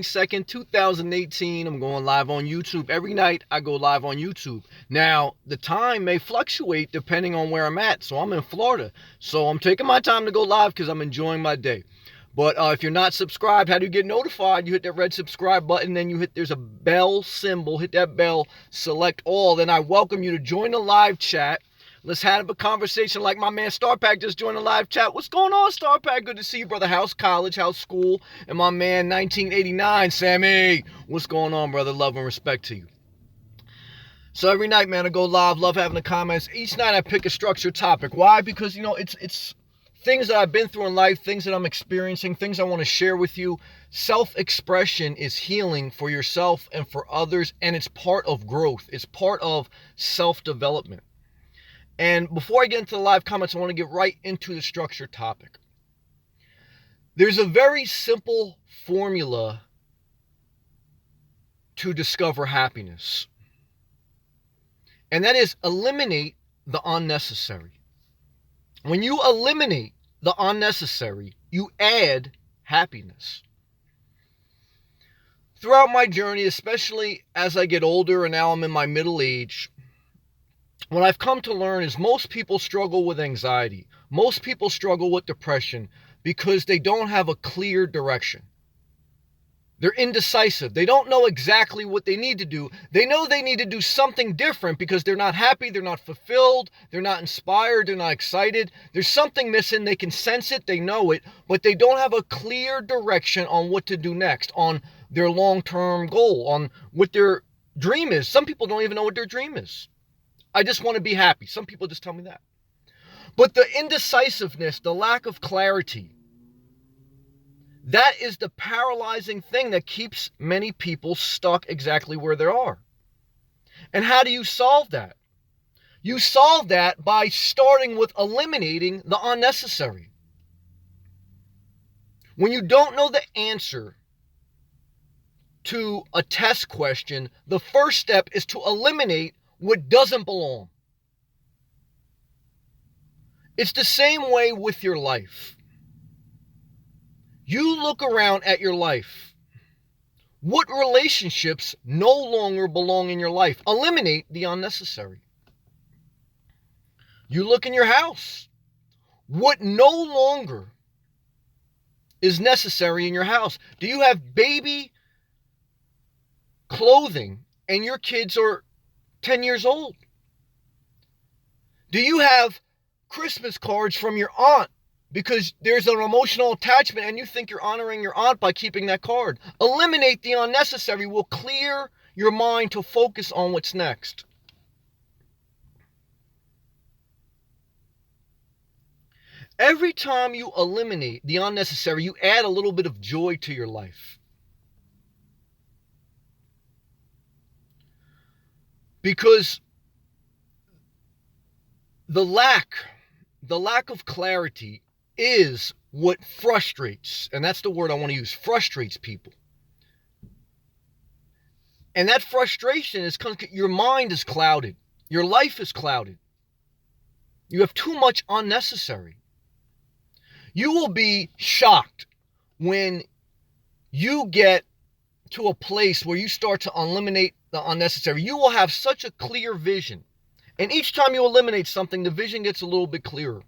2nd, 2018. I'm going live on YouTube. Every night I go live on YouTube. Now, the time may fluctuate depending on where I'm at. So I'm in Florida. So I'm taking my time to go live because I'm enjoying my day. But if you're not subscribed, how do you get notified? You hit that red subscribe button, then there's a bell symbol. Hit that bell, select all. Then I welcome you to join the live chat. Let's have a conversation like my man StarPack just joined the live chat. What's going on, StarPack? Good to see you, brother. How's college? How's school? And my man 1989, Sammy. What's going on, brother? Love and respect to you. So every night, man, I go live. Love having the comments. Each night I pick a structured topic. Why? Because, it's things that I've been through in life, things that I'm experiencing, things I want to share with you. Self-expression is healing for yourself and for others, and it's part of growth. It's part of self-development. And before I get into the live comments, I want to get right into the structured topic. There's a very simple formula to discover happiness. And that is eliminate the unnecessary. When you eliminate the unnecessary, you add happiness. Throughout my journey, especially as I get older and now I'm in my middle age, what I've come to learn is most people struggle with anxiety. Most people struggle with depression because they don't have a clear direction. They're indecisive. They don't know exactly what they need to do. They know they need to do something different because they're not happy, they're not fulfilled, they're not inspired, they're not excited. There's something missing. They can sense it, they know it, but they don't have a clear direction on what to do next, on their long-term goal, on what their dream is. Some people don't even know what their dream is. I just want to be happy. Some people just tell me that. But the indecisiveness, the lack of clarity, that is the paralyzing thing that keeps many people stuck exactly where they are. And how do you solve that? You solve that by starting with eliminating the unnecessary. When you don't know the answer to a test question, the first step is to eliminate what doesn't belong. It's the same way with your life. You look around at your life. What relationships no longer belong in your life? Eliminate the unnecessary. You look in your house. What no longer is necessary in your house? Do you have baby clothing and your kids are 10 years old? Do you have Christmas cards from your aunt because there's an emotional attachment and you think you're honoring your aunt by keeping that card? Eliminate the unnecessary will clear your mind to focus on what's next. Every time you eliminate the unnecessary, you add a little bit of joy to your life. Because the lack of clarity is what frustrates, and that's the word I want to use, frustrates people. And that frustration is because your mind is clouded. Your life is clouded. You have too much unnecessary. You will be shocked when you get to a place where you start to eliminate the unnecessary. You will have such a clear vision. And each time you eliminate something, the vision gets a little bit clearer.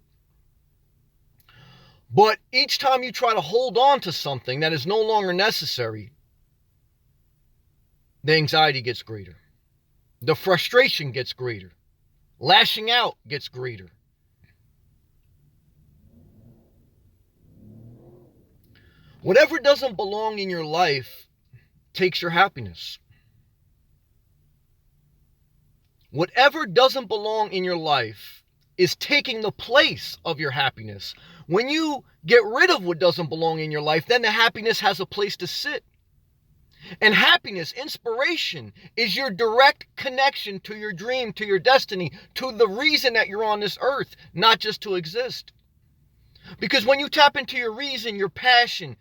But each time you try to hold on to something that is no longer necessary, the anxiety gets greater. The frustration gets greater. Lashing out gets greater. Whatever doesn't belong in your life takes your happiness. Whatever doesn't belong in your life is taking the place of your happiness. When you get rid of what doesn't belong in your life, then the happiness has a place to sit. And happiness, inspiration, is your direct connection to your dream, to your destiny, to the reason that you're on this earth, not just to exist. Because when you tap into your reason, your passion,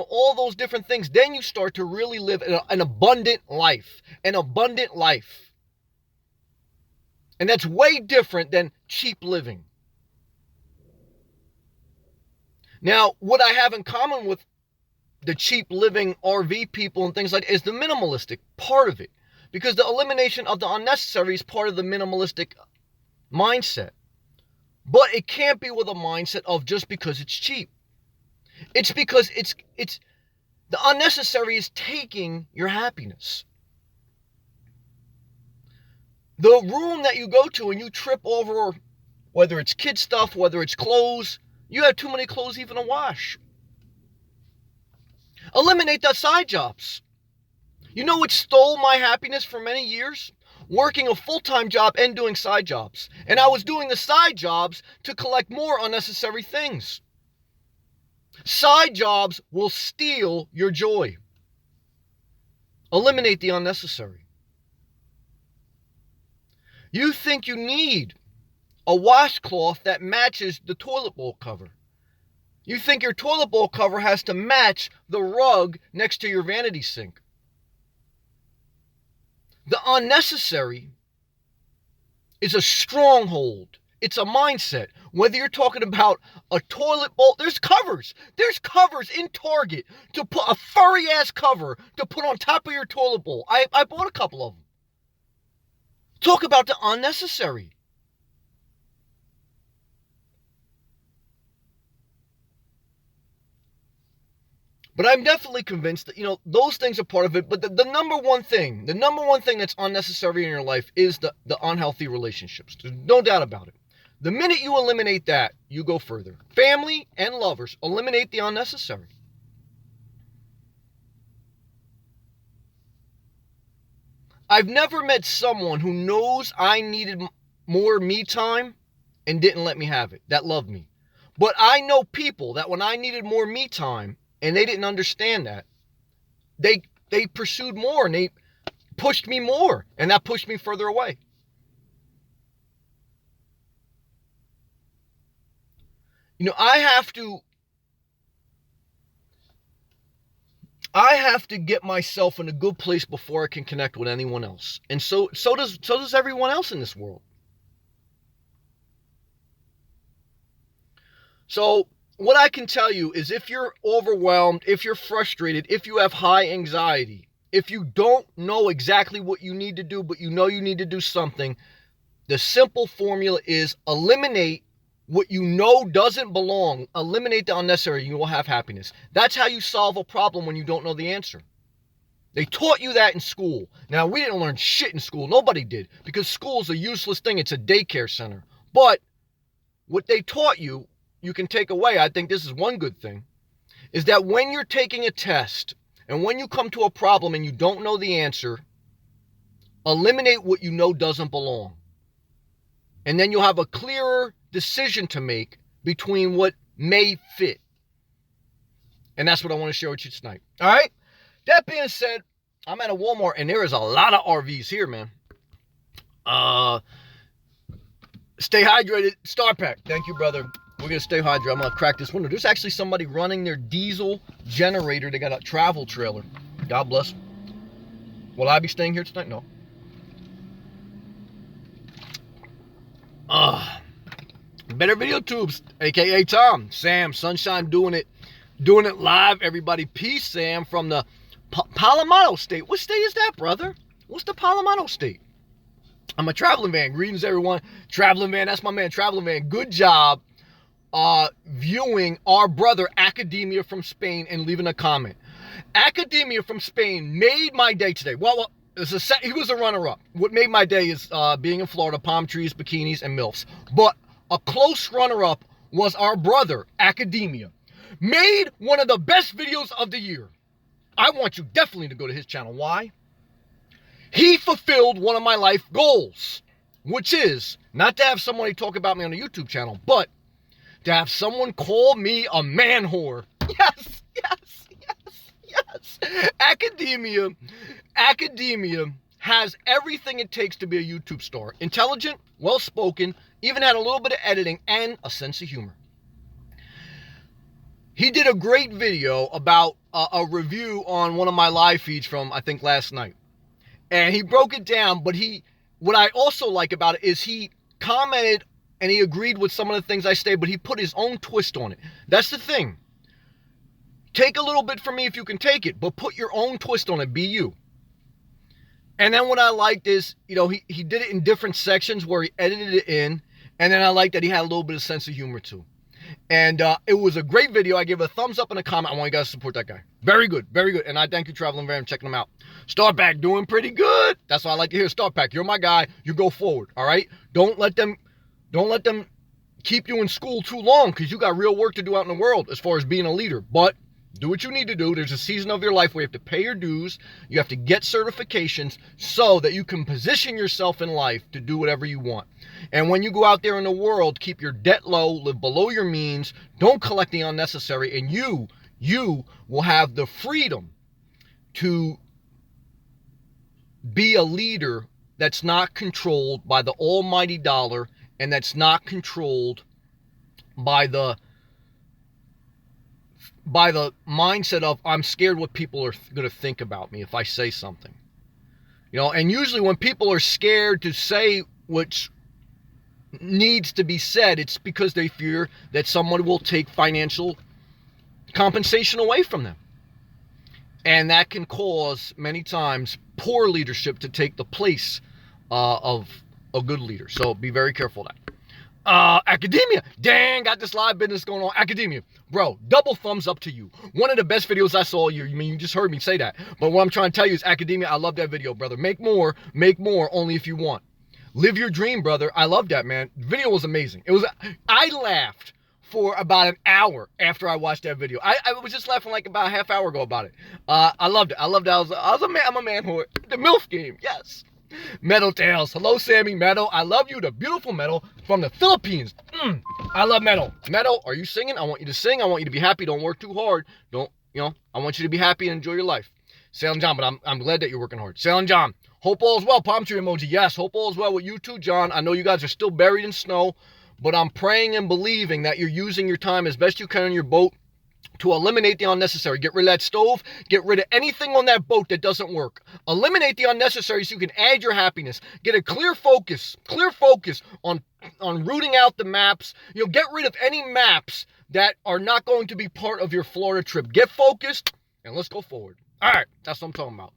all those different things, then you start to really live an abundant life. An abundant life. And that's way different than cheap living. Now, what I have in common with the cheap living RV people and things like that is the minimalistic part of it. Because the elimination of the unnecessary is part of the minimalistic mindset. But it can't be with a mindset of just because it's cheap. It's because it's the unnecessary is taking your happiness. The room that you go to and you trip over, whether it's kid stuff, whether it's clothes, you have too many clothes even to wash. Eliminate the side jobs. You know what stole my happiness for many years? Working a full-time job and doing side jobs. And I was doing the side jobs to collect more unnecessary things. Side jobs will steal your joy. Eliminate the unnecessary. You think you need a washcloth that matches the toilet bowl cover. You think your toilet bowl cover has to match the rug next to your vanity sink. The unnecessary is a stronghold. It's a mindset. Whether you're talking about a toilet bowl, there's covers. There's covers in Target to put a furry ass cover to put on top of your toilet bowl. I bought a couple of them. Talk about the unnecessary. But I'm definitely convinced that, those things are part of it. But the number one thing that's unnecessary in your life is the unhealthy relationships. There's no doubt about it. The minute you eliminate that, you go further. Family and lovers, eliminate the unnecessary. I've never met someone who knows I needed more me time and didn't let me have it, that loved me. But I know people that when I needed more me time, and they didn't understand that, they pursued more and they pushed me more, and that pushed me further away. I have to get myself in a good place before I can connect with anyone else. And so does everyone else in this world. So what I can tell you is if you're overwhelmed, if you're frustrated, if you have high anxiety, if you don't know exactly what you need to do, but you know you need to do something, the simple formula is eliminate what you know doesn't belong. Eliminate the unnecessary. You will have happiness. That's how you solve a problem when you don't know the answer. They taught you that in school. Now, we didn't learn shit in school. Nobody did, because school is a useless thing. It's a daycare center. But what they taught you, you can take away, I think this is one good thing, is that when you're taking a test and when you come to a problem and you don't know the answer, eliminate what you know doesn't belong. And then you'll have a clearer decision to make between what may fit. And that's what I want to share with you tonight. All right? That being said, I'm at a Walmart and there is a lot of RVs here, man. Stay hydrated. Star Pack. Thank you, brother. We're going to stay hydrated. I'm going to crack this window. There's actually somebody running their diesel generator. They got a travel trailer. God bless. Will I be staying here tonight? No. Better Video Tubes, aka Tom, Sam, Sunshine doing it live. Everybody, peace, Sam from the Palomino State. What state is that, brother? What's the Palomino State? I'm a Traveling Van. Greetings, everyone. Traveling Van, that's my man, Traveling Van. Good job viewing our brother Academia from Spain and leaving a comment. Academia from Spain made my day today. Well, he was a runner-up. What made my day is being in Florida, palm trees, bikinis, and MILFs. But a close runner-up was our brother, Academia. Made one of the best videos of the year. I want you definitely to go to his channel. Why? He fulfilled one of my life goals, which is not to have somebody talk about me on a YouTube channel, but to have someone call me a man whore. Yes. Academia has everything it takes to be a YouTube star. Intelligent, well-spoken, even had a little bit of editing and a sense of humor. He did a great video about a review on one of my live feeds from, I think, last night. And he broke it down, but what I also like about it is he commented and he agreed with some of the things I say, but he put his own twist on it. That's the thing. Take a little bit from me if you can take it, but put your own twist on it. Be you. And then what I liked is, he did it in different sections where he edited it in. And then I liked that he had a little bit of sense of humor too. And it was a great video. I give a thumbs up and a comment. I want you guys to support that guy. Very good. Very good. And I thank you, Traveling Van, for checking him out. Startback doing pretty good. That's what I like to hear. Startback, you're my guy. You go forward. All right. Don't let them keep you in school too long, because you got real work to do out in the world as far as being a leader. But do what you need to do. There's a season of your life where you have to pay your dues. You have to get certifications so that you can position yourself in life to do whatever you want. And when you go out there in the world, keep your debt low, live below your means, don't collect the unnecessary, and you will have the freedom to be a leader that's not controlled by the almighty dollar, and that's not controlled by the mindset of, I'm scared what people are going to think about me if I say something. And usually when people are scared to say what needs to be said, it's because they fear that someone will take financial compensation away from them. And that can cause, many times, poor leadership to take the place of a good leader. So be very careful of that. Academia. Dang, got this live business going on. Academia. Bro, double thumbs up to you. One of the best videos I saw you. I mean, you just heard me say that. But what I'm trying to tell you is, Academia, I love that video, brother. Make more, only if you want. Live your dream, brother. I love that, man. The video was amazing. I laughed for about an hour after I watched that video. I was just laughing like about a half hour ago about it. I loved it. I'm a man whore. The MILF game, yes. Metal Tales. Hello, Sammy. Metal. I love you. The beautiful Metal from the Philippines. I love Metal. Metal, are you singing? I want you to sing. I want you to be happy. Don't work too hard. I want you to be happy and enjoy your life. Sailing John, but I'm glad that you're working hard. Sailing John. Hope all is well. Palm tree emoji. Yes, hope all is well with you too, John. I know you guys are still buried in snow, but I'm praying and believing that you're using your time as best you can on your boat to eliminate the unnecessary. Get rid of that stove. Get rid of anything on that boat that doesn't work. Eliminate the unnecessary so you can add your happiness. Get a clear focus on rooting out the maps. Get rid of any maps that are not going to be part of your Florida trip. Get focused and let's go forward. All right, that's what I'm talking about.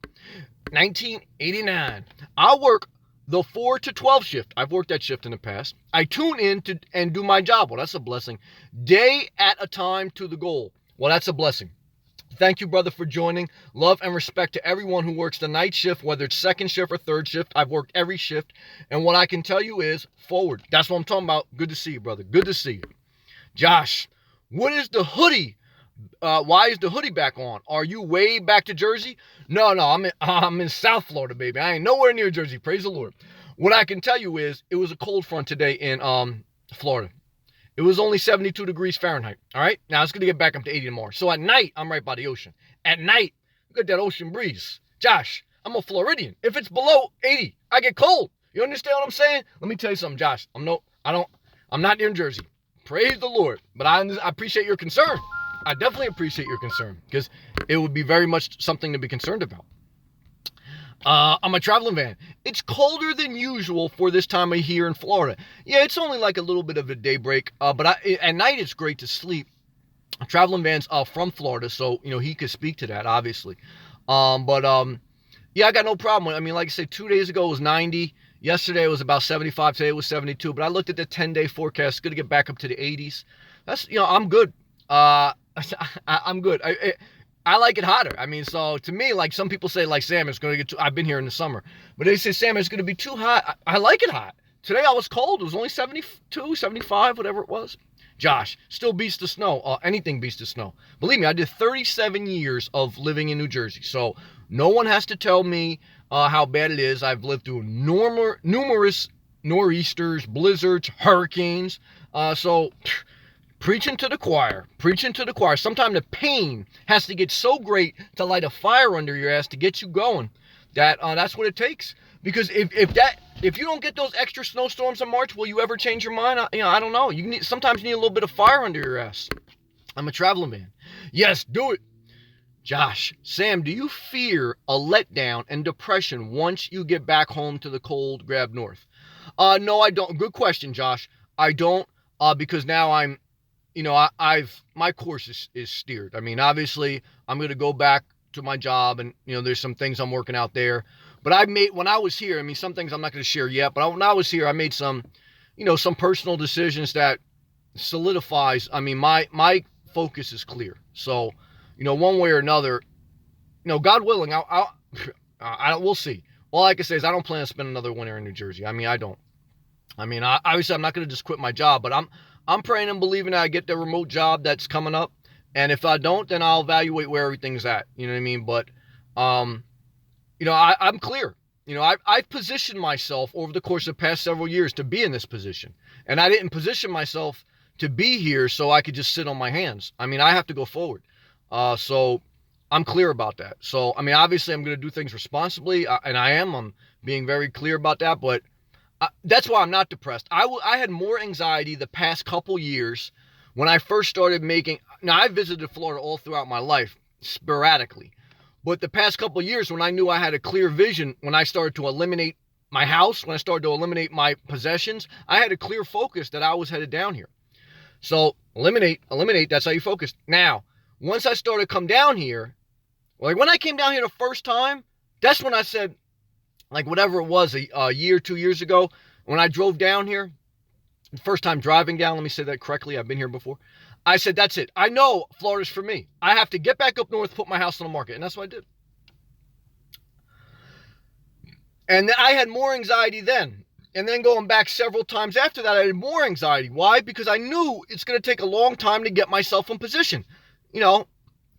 1989. I work the 4 to 12 shift. I've worked that shift in the past. I tune in and do my job. Well, that's a blessing. Day at a time to the goal. Well, that's a blessing. Thank you, brother, for joining. Love and respect to everyone who works the night shift, whether it's second shift or third shift. I've worked every shift. And what I can tell you is forward. That's what I'm talking about. Good to see you, brother. Good to see you. Josh, what is the hoodie? Why is the hoodie back on? Are you way back to Jersey? No, I'm in South Florida, baby. I ain't nowhere near Jersey. Praise the Lord. What I can tell you is, it was a cold front today in Florida. It was only 72 degrees Fahrenheit. All right. Now it's going to get back up to 80 tomorrow. So at night, I'm right by the ocean. At night, look at that ocean breeze. Josh, I'm a Floridian. If it's below 80, I get cold. You understand what I'm saying? Let me tell you something, Josh. I'm not near Jersey. Praise the Lord. But I appreciate your concern. I definitely appreciate your concern, because it would be very much something to be concerned about. I'm a traveling van. It's colder than usual for this time of year in Florida. Yeah, it's only like a little bit of a daybreak, but at night it's great to sleep. Traveling van's from Florida, so he could speak to that, obviously. Yeah, I got no problem. I mean, like I said, 2 days ago it was 90. Yesterday it was about 75. Today it was 72. But I looked at the 10-day forecast. It's going to get back up to the 80s. That's I'm good. I'm good. I like it hotter. I mean, so to me, like some people say, like, Sam, it's going to get too, I've been here in the summer, but they say, Sam, it's going to be too hot. I like it hot. Today I was cold. It was only 72, 75, whatever it was. Josh, still beats the snow. Anything beats the snow. Believe me, I did 37 years of living in New Jersey. So no one has to tell me how bad it is. I've lived through numerous nor'easters, blizzards, hurricanes. Preaching to the choir. Sometimes the pain has to get so great to light a fire under your ass to get you going. That's what it takes. Because if you don't get those extra snowstorms in March, will you ever change your mind? I don't know. Sometimes you need a little bit of fire under your ass. I'm a traveling man. Yes, do it. Josh, Sam, do you fear a letdown and depression once you get back home to the cold Grab North? No, I don't. Good question, Josh. I don't, because now I'm my course is steered. I mean, obviously, I'm going to go back to my job, and there's some things I'm working out there. But when I was here, I mean, some things I'm not going to share yet. But when I was here, I made some personal decisions that solidifies. I mean, my focus is clear. So, one way or another, God willing, we'll see. All I can say is I don't plan to spend another winter in New Jersey. I mean, I don't. I mean, obviously, I'm not going to just quit my job, but I'm praying and believing that I get the remote job that's coming up. And if I don't, then I'll evaluate where everything's at. You know what I mean? But, I'm clear. I've positioned myself over the course of the past several years to be in this position. And I didn't position myself to be here so I could just sit on my hands. I mean, I have to go forward. So I'm clear about that. So, I mean, obviously, I'm going to do things responsibly, and I am. I'm being very clear about that. But that's why I'm not depressed. I had more anxiety the past couple years when I first started making. Now, I visited Florida all throughout my life, sporadically. But the past couple years, when I knew I had a clear vision, when I started to eliminate my house, when I started to eliminate my possessions, I had a clear focus that I was headed down here. So eliminate, that's how you focus. Now, once I started to come down here, like when I came down here the first time, that's when I said, like whatever it was, a year, 2 years ago, when I drove down here, the first time driving down, let me say that correctly, I've been here before. I said, that's it. I know Florida's for me. I have to get back up north, put my house on the market. And that's what I did. And I had more anxiety then. And then going back several times after that, I had more anxiety. Why? Because I knew it's going to take a long time to get myself in position.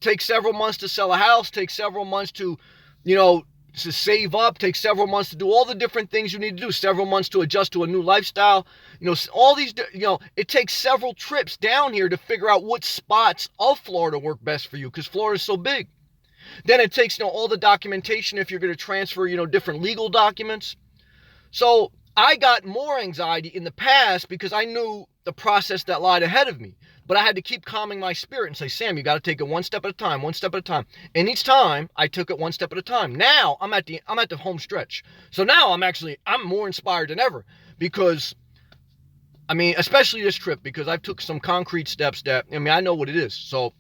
Take several months to sell a house, take several months to save up, take several months to do all the different things you need to do, several months to adjust to a new lifestyle, all these, it takes several trips down here to figure out what spots of Florida work best for you because Florida is so big. Then it takes, all the documentation if you're going to transfer, different legal documents. So I got more anxiety in the past because I knew the process that lied ahead of me. But I had to keep calming my spirit and say, Sam, you got to take it one step at a time, one step at a time. And each time I took it one step at a time. Now I'm at the home stretch. So now I'm more inspired than ever because, I mean, especially this trip because I've took some concrete steps that, I know what it is. So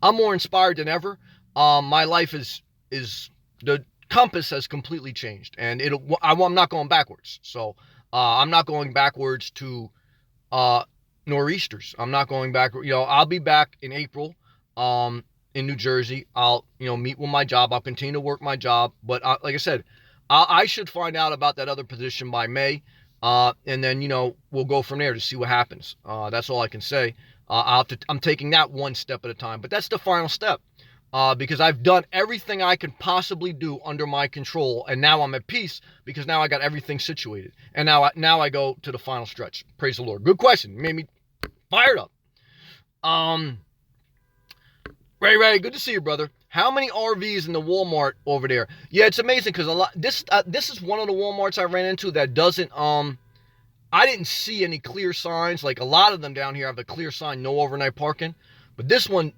I'm more inspired than ever. My life is the compass has completely changed and I'm not going backwards. So, I'm not going backwards to, nor'easters. I'm not going back. I'll be back in April in New Jersey. I'll meet with my job. I'll continue to work my job. But like I said, I should find out about that other position by May. And then we'll go from there to see what happens. That's all I can say. I'm taking that one step at a time. But that's the final step. Because I've done everything I can possibly do under my control, and now I'm at peace because now I got everything situated, and now I go to the final stretch. Praise the Lord. Good question. Made me fired up. Ray, good to see you, brother. How many RVs in the Walmart over there? Yeah, it's amazing because this is one of the Walmarts I ran into that doesn't I didn't see any clear signs. Like a lot of them down here have a clear sign, no overnight parking, but this one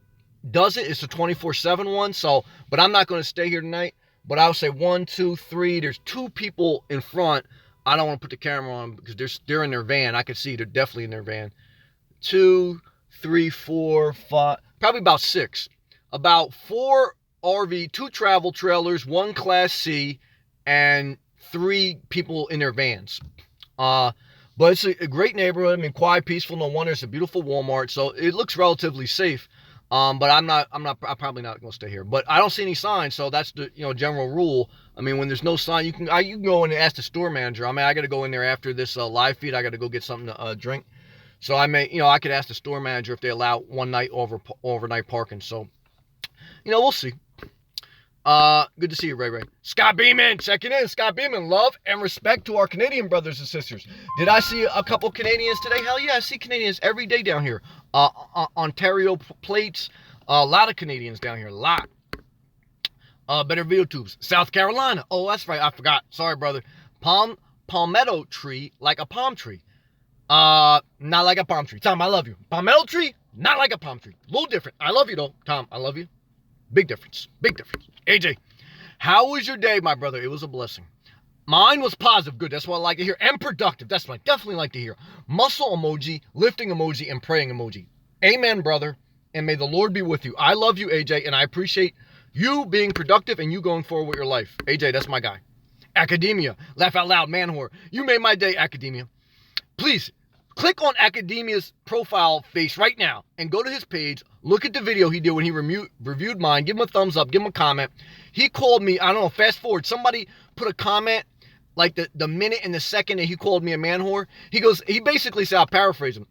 does it. It's a 24/7 one. So, but I'm not going to stay here tonight. But I would say 1, 2, 3. There's 2 people in front. I don't want to put the camera on because they're in their van. I can see they're definitely in their van. 2, 3, 4, 5. Probably about 6. About 4 RV, 2 travel trailers, 1 Class C, and 3 people in their vans. But it's a great neighborhood. I mean, quiet, peaceful. No wonder it's a beautiful Walmart. So it looks relatively safe. But I'm probably not going to stay here. But I don't see any signs, so that's the general rule. I mean, when there's no sign, you can go in and ask the store manager. I mean, I got to go in there after this live feed. I got to go get something to drink. So I could ask the store manager if they allow one night overnight parking. So, we'll see. Good to see you, Ray. Scott Beeman, checking in. Scott Beeman, love and respect to our Canadian brothers and sisters. Did I see a couple Canadians today? Hell yeah, I see Canadians every day down here. Ontario plates, a lot of Canadians down here, a lot. Better video tubes. South Carolina. Oh, that's right, I forgot. Sorry, brother. Palmetto tree like a palm tree. Not like a palm tree. Tom, I love you. Palmetto tree, not like a palm tree. A little different. I love you though, Tom. I love you. Big difference. AJ, how was your day, my brother? It was a blessing. Mine was positive. Good. That's what I like to hear. And productive. That's what I definitely like to hear. Muscle emoji, lifting emoji, and praying emoji. Amen, brother. And may the Lord be with you. I love you, AJ, and I appreciate you being productive and you going forward with your life. AJ, that's my guy. Academia. Laugh out loud, man whore. You made my day, Academia. Please, click on Academia's profile face right now and go to his page. Look at the video he did when he reviewed mine. Give him a thumbs up. Give him a comment. He called me, I don't know, fast forward. Somebody put a comment like the minute and the second that he called me a man whore. He basically said, I'll paraphrase him.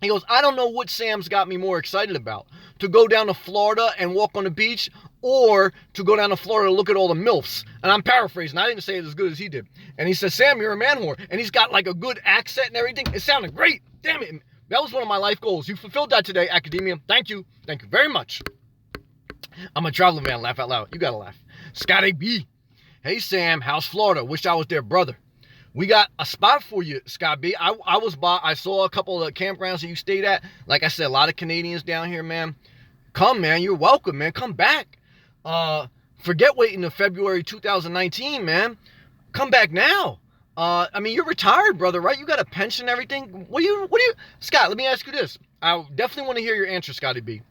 He goes, I don't know what Sam's got me more excited about. To go down to Florida and walk on the beach, or to go down to Florida and look at all the MILFs. And I'm paraphrasing. I didn't say it as good as he did. And he says, Sam, you're a man whore. And he's got like a good accent and everything. It sounded great. Damn it. That was one of my life goals. You fulfilled that today, Academia. Thank you. Thank you very much. I'm a traveling man. Laugh out loud. You got to laugh. Scotty B. Hey, Sam. How's Florida? Wish I was there, brother. We got a spot for you, Scott B. I saw a couple of the campgrounds that you stayed at. Like I said, a lot of Canadians down here, man. Come, man. You're welcome, man. Come back. Forget waiting to February 2019, man. Come back now. I mean, you're retired, brother, right? You got a pension and everything. What do you, Scott, let me ask you this. I definitely want to hear your answer, Scotty B.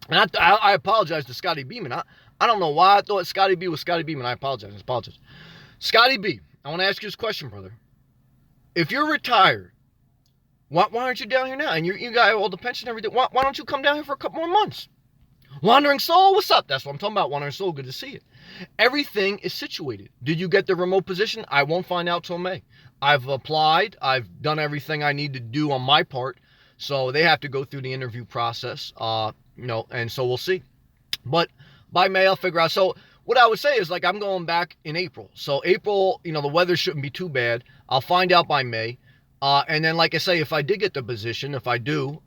And I apologize to Scotty Beeman. I don't know why I thought Scotty B was Scotty Beeman. I apologize. Scotty B. I want to ask you this question, brother. If you're retired, why aren't you down here now? And you got all the pension and everything. Why don't you come down here for a couple more months? Wandering Soul, what's up? That's what I'm talking about. Wandering Soul, good to see you. Everything is situated. Did you get the remote position? I won't find out till May. I've applied. I've done everything I need to do on my part. So they have to go through the interview process, and so we'll see. But by May, I'll figure out. So what I would say is, like, I'm going back in April. So April, the weather shouldn't be too bad. I'll find out by May. And then, like I say, if I did get the position, if I do,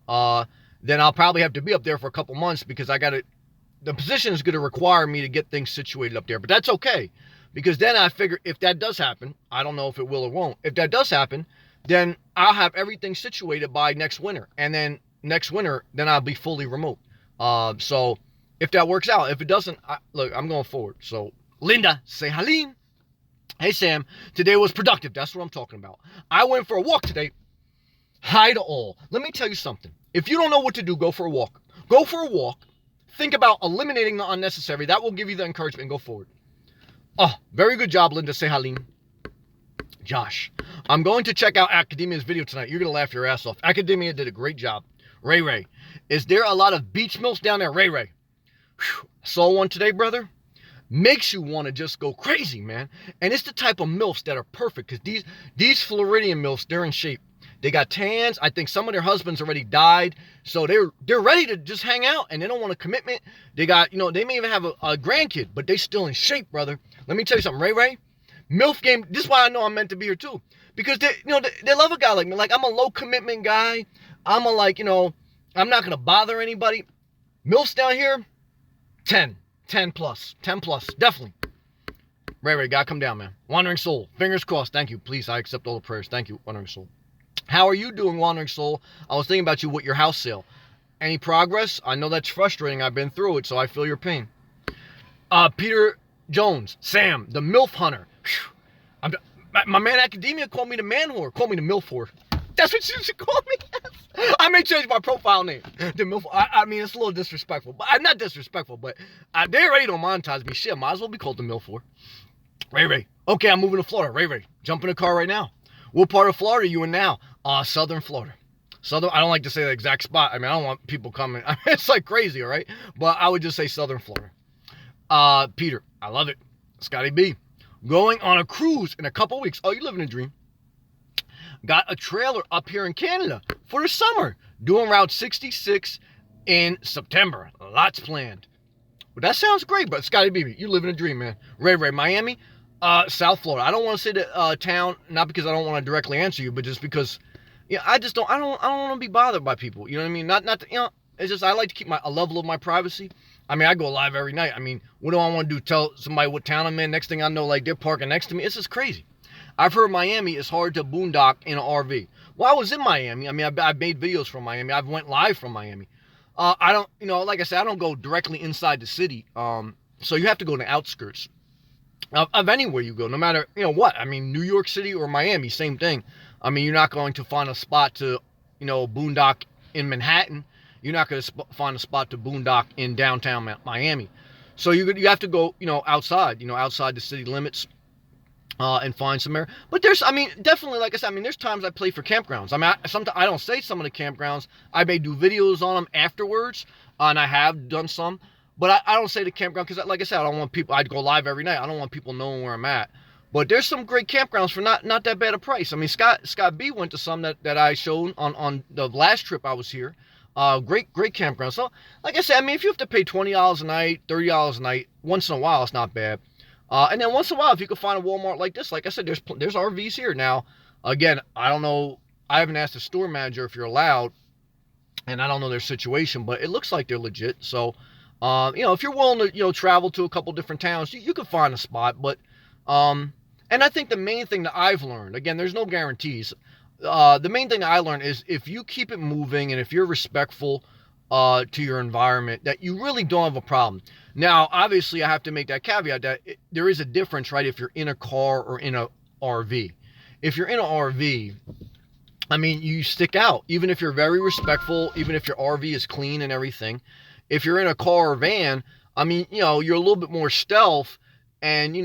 then I'll probably have to be up there for a couple months because the position is going to require me to get things situated up there. But that's okay, because then I figure if that does happen, I don't know if it will or won't. If that does happen, then I'll have everything situated by next winter. And then next winter, then I'll be fully remote. So if that works out, if it doesn't, look, I'm going forward. So Linda, say Halim. Hey, Sam, today was productive. That's what I'm talking about. I went for a walk today. Hi to all. Let me tell you something. If you don't know what to do, go for a walk. Go for a walk. Think about eliminating the unnecessary. That will give you the encouragement and go forward. Oh, very good job, Linda. Say Halim. Josh, I'm going to check out Academia's video tonight. You're going to laugh your ass off. Academia did a great job. Ray, is there a lot of beach mills down there? Ray. Whew. Saw one today, brother. Makes you want to just go crazy, man. And it's the type of MILFs that are perfect, because these Floridian MILFs, they're in shape. They got tans. I think some of their husbands already died. So they're ready to just hang out, and they don't want a commitment. They got, they may even have a grandkid, but they still in shape, brother. Let me tell you something, Ray. MILF game, this is why I know I'm meant to be here too. Because they love a guy like me. Like, I'm a low commitment guy. I'm I'm not going to bother anybody. MILFs down here, 10 plus, definitely. Ray, gotta come down, man. Wandering Soul, fingers crossed. Thank you. Please, I accept all the prayers. Thank you, Wandering Soul. How are you doing, Wandering Soul? I was thinking about you with your house sale. Any progress? I know that's frustrating. I've been through it, so I feel your pain. Peter Jones, Sam, the MILF hunter. My man Academia called me the man whore. Called me the MILF whore. That's what you should call me. I may change my profile name. The MILF. I mean, it's a little disrespectful, but I'm not disrespectful. But they already don't monetize me. Shit, might as well be called the MILF whore. Ray. Okay, I'm moving to Florida. Ray, jump in the car right now. What part of Florida are you in now? Southern Florida. I don't like to say the exact spot. I mean, I don't want people coming. It's like crazy, all right? But I would just say Southern Florida. Peter, I love it. Scotty B. Going on a cruise in a couple weeks. Oh, you living a dream. Got a trailer up here in Canada for the summer. Doing Route 66 in September. Lots planned. Well, that sounds great, but Scotty B, you living a dream, man. Ray, Miami, South Florida. I don't want to say the town, not because I don't want to directly answer you, but just because, I don't want to be bothered by people. You know what I mean? Not it's just, I like to keep a level of my privacy. I mean, I go live every night. I mean, what do I want to do? Tell somebody what town I'm in? Next thing I know, like, they're parking next to me. It's just crazy. I've heard Miami is hard to boondock in an RV. Well, I was in Miami. I mean, I've made videos from Miami. I've went live from Miami. I don't, like I said, I don't go directly inside the city. So you have to go to the outskirts. of anywhere you go, no matter what. I mean, New York City or Miami, same thing. I mean, you're not going to find a spot to boondock in Manhattan. You're not going to find a spot to boondock in downtown Miami. So you have to go outside the city limits, and find some air. But I mean, definitely, like I said, I mean, there's times I play for campgrounds. I mean, sometimes I don't say some of the campgrounds. I may do videos on them afterwards, and I have done some. But I don't say the campground because, like I said, I don't want people. I'd go live every night. I don't want people knowing where I'm at. But there's some great campgrounds for not that bad a price. I mean, Scott B went to some that I showed on the last trip I was here. Great campground. So, like I said, I mean, if you have to pay $20 a night, $30 a night, once in a while, it's not bad. And then once in a while, if you can find a Walmart like this, like I said, there's RVs here. Now, again, I don't know. I haven't asked the store manager if you're allowed, and I don't know their situation, but it looks like they're legit. So, if you're willing to, travel to a couple different towns, you can find a spot. But, and I think the main thing that I've learned, again, there's no guarantees. The main thing that I learned is if you keep it moving and if you're respectful to your environment, that you really don't have a problem. Now, obviously, I have to make that caveat that there is a difference, right, if you're in a car or in a RV. If you're in an RV, I mean, you stick out. Even if you're very respectful, even if your RV is clean and everything. If you're in a car or van, I mean, you're a little bit more stealth. And,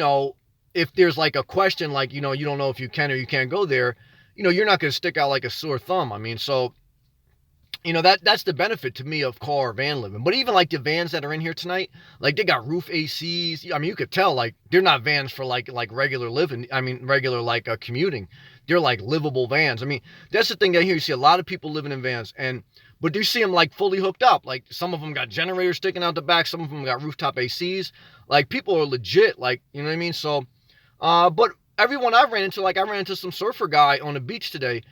if there's like a question, like, you don't know if you can or you can't go there, you're not going to stick out like a sore thumb. I mean, so that's the benefit to me of car or van living. But even like the vans that are in here tonight, like they got roof ACs. I mean, you could tell like they're not vans for like regular living. I mean, regular like commuting. They're like livable vans. I mean, that's the thing that here you see a lot of people living in vans, but you see them like fully hooked up. Like some of them got generators sticking out the back. Some of them got rooftop ACs. Like people are legit. Like, you know what I mean? So, but everyone I ran into some surfer guy on the beach today.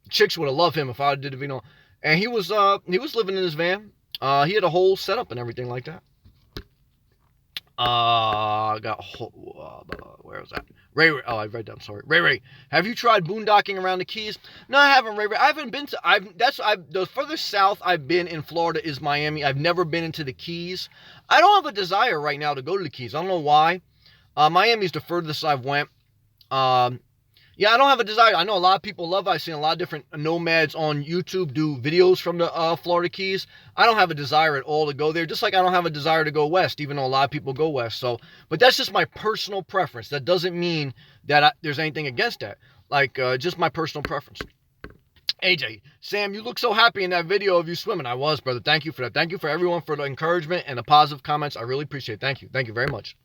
Chicks would have loved him if I did a and he was living in his van. He had a whole setup and everything like that. Where was that? Ray. Oh, I read that. I'm sorry. Ray. Have you tried boondocking around the Keys? No, I haven't, Ray. I haven't been to. The furthest south I've been in Florida is Miami. I've never been into the Keys. I don't have a desire right now to go to the Keys. I don't know why. Miami's the furthest I've went. Yeah, I don't have a desire. I know a lot of people love it. I've seen a lot of different nomads on YouTube do videos from the Florida Keys. I don't have a desire at all to go there, just like I don't have a desire to go west, even though a lot of people go west. So, but that's just my personal preference. That doesn't mean that there's anything against that. Like, just my personal preference. AJ, Sam, you look so happy in that video of you swimming. I was, brother. Thank you for that. Thank you for everyone for the encouragement and the positive comments. I really appreciate it. Thank you. Thank you very much.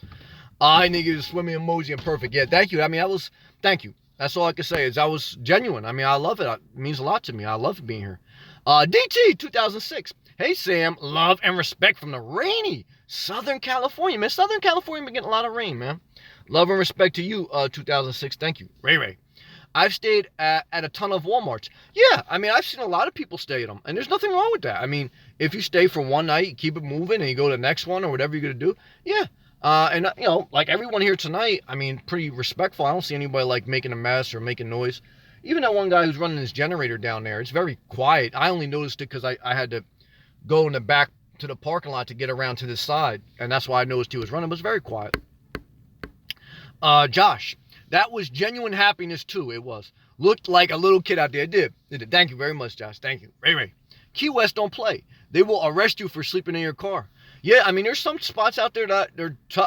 I need you to swimming emoji and perfect. Yeah, thank you. I mean, thank you. That's all I can say is I was genuine. I mean, I love it. It means a lot to me. I love being here. DT 2006. Hey, Sam. Love and respect from the rainy Southern California. Man, Southern California been getting a lot of rain, man. Love and respect to you, 2006. Thank you. Ray. I've stayed at a ton of Walmarts. Yeah, I mean, I've seen a lot of people stay at them. And there's nothing wrong with that. I mean, if you stay for one night, you keep it moving, and you go to the next one or whatever you're going to do, yeah. And, like everyone here tonight, I mean, pretty respectful. I don't see anybody, like, making a mess or making noise. Even that one guy who's running his generator down there, it's very quiet. I only noticed it because I had to go in the back to the parking lot to get around to this side. And that's why I noticed he was running. But it's very quiet. Josh, that was genuine happiness, too. It was. Looked like a little kid out there. It did. Thank you very much, Josh. Thank you. Ray. Key West don't play. They will arrest you for sleeping in your car. Yeah, I mean, there's some spots out there that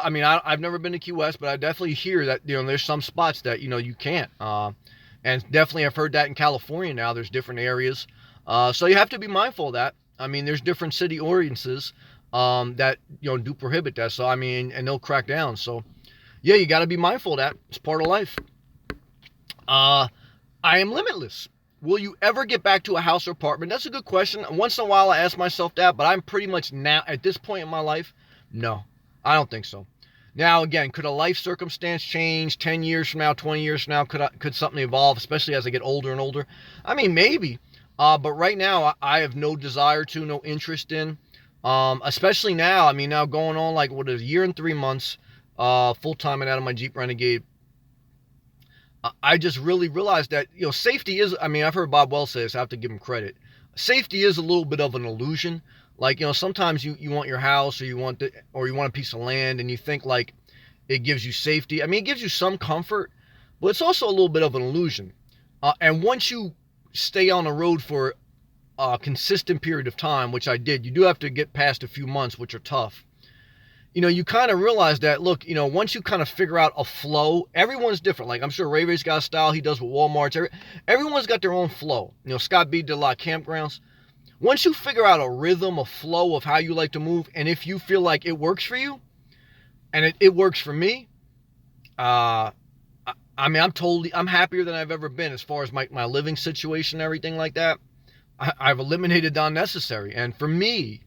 I mean, I've never been to Key West, but I definitely hear that, there's some spots that, you can't. And definitely I've heard that in California now. There's different areas. So you have to be mindful of that. I mean, there's different city ordinances that, do prohibit that. So, I mean, and they'll crack down. So, yeah, you got to be mindful of that. It's part of life. I am limitless. Will you ever get back to a house or apartment? That's a good question. Once in a while I ask myself that, but I'm pretty much now, at this point in my life, no, I don't think so. Now, again, could a life circumstance change 10 years from now, 20 years from now? Could something evolve, especially as I get older and older? I mean, maybe. But right now, I have no desire to, no interest in. Especially now, I mean, now going on like, what is a year and 3 months, full-time and out of my Jeep Renegade. I just really realized that, safety is, I mean, I've heard Bob Wells say this, I have to give him credit. Safety is a little bit of an illusion. Like, sometimes you want your house or you want a piece of land and you think like, It gives you safety. I mean, it gives you some comfort, but it's also a little bit of an illusion. And once you stay on the road for a consistent period of time, which I did, you do have to get past a few months, which are tough. You kind of realize that, look, once you kind of figure out a flow, everyone's different. Like, I'm sure Ray Ray's got a style he does with Walmart. Everyone's got their own flow. Scott B did a lot of campgrounds. Once you figure out a rhythm, a flow of how you like to move, and if you feel like it works for you, and it works for me, I mean, I'm happier than I've ever been as far as my living situation and everything like that. I've eliminated the unnecessary. And for me,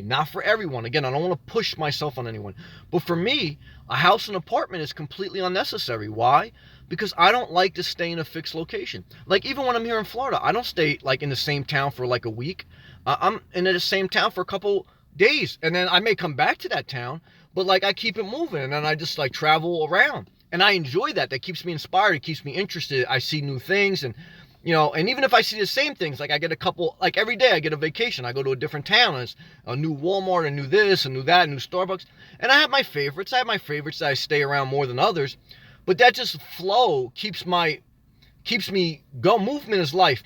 not for everyone, again, I don't want to push myself on anyone, but for me, a house and apartment is completely unnecessary. Why? Because I don't like to stay in a fixed location. Like, even when I'm here in Florida, I don't stay like in the same town for like a week. I'm in the same town for a couple days, and then I may come back to that town, but like, I keep it moving, and then I just like travel around, and I enjoy that. That keeps me inspired. It keeps me interested. I see new things, and and even if I see the same things, like I get a couple, like every day I get a vacation, I go to a different town, and it's a new Walmart, a new this, a new that, a new Starbucks, and I have my favorites. I have my favorites that I stay around more than others, but that just flow keeps me go. Movement is life.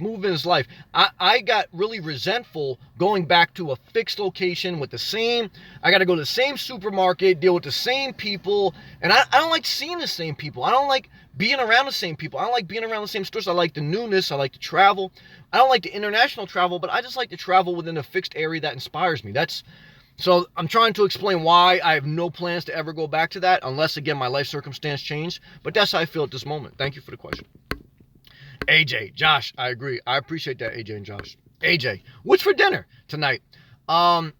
I got really resentful going back to a fixed location with I got to go to the same supermarket, deal with the same people, and I don't like seeing the same people. I don't like being around the same people. I don't like being around the same stores. I like the newness. I like to travel. I don't like the international travel, but I just like to travel within a fixed area that inspires me. So I'm trying to explain why I have no plans to ever go back to that, unless, again, my life circumstance changed. But that's how I feel at this moment. Thank you for the question. AJ, Josh, I agree. I appreciate that, AJ and Josh. AJ, what's for dinner tonight? Probably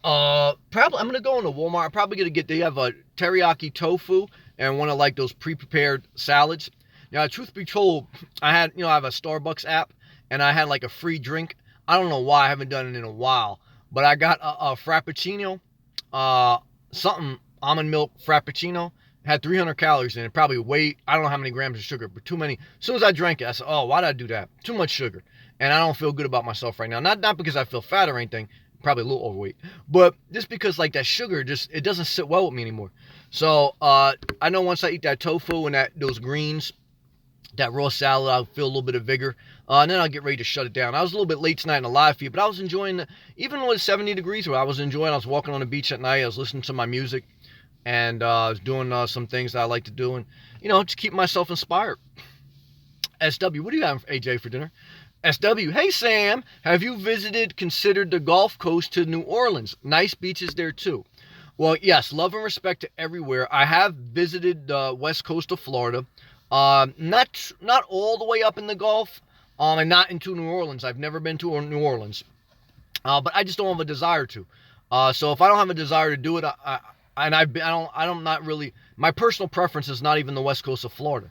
I'm gonna go into Walmart. I'm probably gonna they have a teriyaki tofu and one of like those pre-prepared salads. Now, truth be told, I have a Starbucks app, and I had like a free drink. I don't know why, I haven't done it in a while, but I got a frappuccino, something almond milk frappuccino. Had 300 calories in it, probably I don't know how many grams of sugar, but too many. As soon as I drank it, I said, oh, why did I do that? Too much sugar. And I don't feel good about myself right now. Not because I feel fat or anything, probably a little overweight, but just because like that sugar, it doesn't sit well with me anymore. So I know once I eat that tofu and those greens, that raw salad, I'll feel a little bit of vigor. And then I'll get ready to shut it down. I was a little bit late tonight in the live feed, but I was enjoying, even when it was 70 degrees, I was walking on the beach at night, I was listening to my music, and I was doing some things that I like to do, and just keep myself inspired. SW, what do you have, AJ, for dinner? SW, hey Sam, have you considered the Gulf Coast to New Orleans? Nice beaches there too. Well, yes, love and respect to everywhere. I have visited the west coast of Florida, not all the way up in the Gulf, and not into New Orleans. I've never been to New Orleans, but I just don't have a desire to. So if I don't have a desire to do it, my personal preference is not even the west coast of Florida.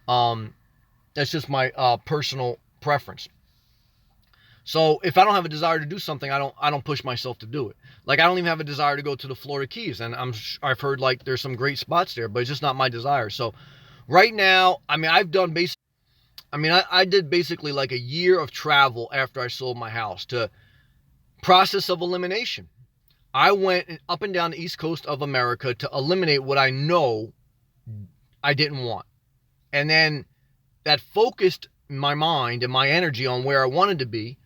That's just my personal preference. So if I don't have a desire to do something, I don't push myself to do it. Like, I don't even have a desire to go to the Florida Keys, and I've heard like there's some great spots there, but it's just not my desire. So right now, I mean, I did basically like a year of travel after I sold my house to process of elimination. I went up and down the East Coast of America to eliminate what I know I didn't want. And then that focused my mind and my energy on where I wanted to be.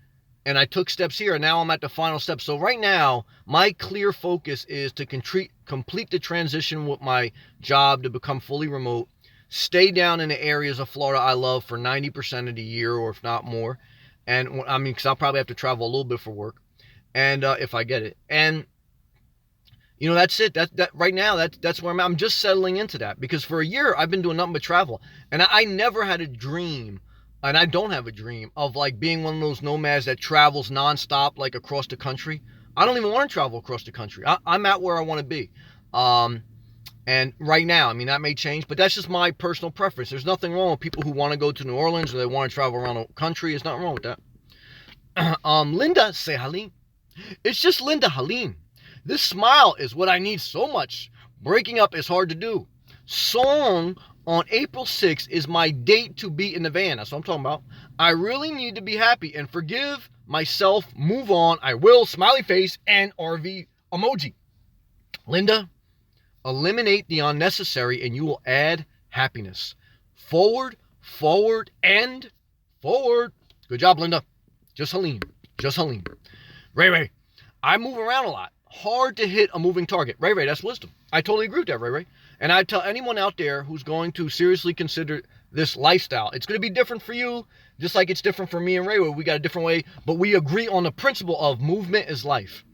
And I took steps here, and now I'm at the final step. So right now, my clear focus is to complete the transition with my job to become fully remote, stay down in the areas of Florida I love for 90% of the year, or if not more. And I mean, because I'll probably have to travel a little bit for work, and if I get it. And that's it. That right now, that's where I'm at. I'm just settling into that, because for a year I've been doing nothing but travel, and I never had a dream, and I don't have a dream of like being one of those nomads that travels nonstop, like across the country. I don't even want to travel across the country. I'm at where I want to be, and right now, I mean, that may change, but that's just my personal preference. There's nothing wrong with people who want to go to New Orleans or they want to travel around the country. There's nothing wrong with that. Linda, say Halim. It's just Linda Halim. This smile is what I need so much. Breaking up is hard to do. Song on April 6th is my date to be in the van. That's what I'm talking about. I really need to be happy and forgive myself. Move on. I will. Smiley face and RV emoji. Linda, Eliminate the unnecessary and you will add happiness. Forward, forward, and forward. Good job, Linda. Just Helene. Ray, I move around a lot. Hard to hit a moving target. Ray, that's wisdom. I totally agree with that, Ray. And I tell anyone out there who's going to seriously consider this lifestyle, it's going to be different for you, just like it's different for me and Ray. We got a different way, but we agree on the principle of movement is life.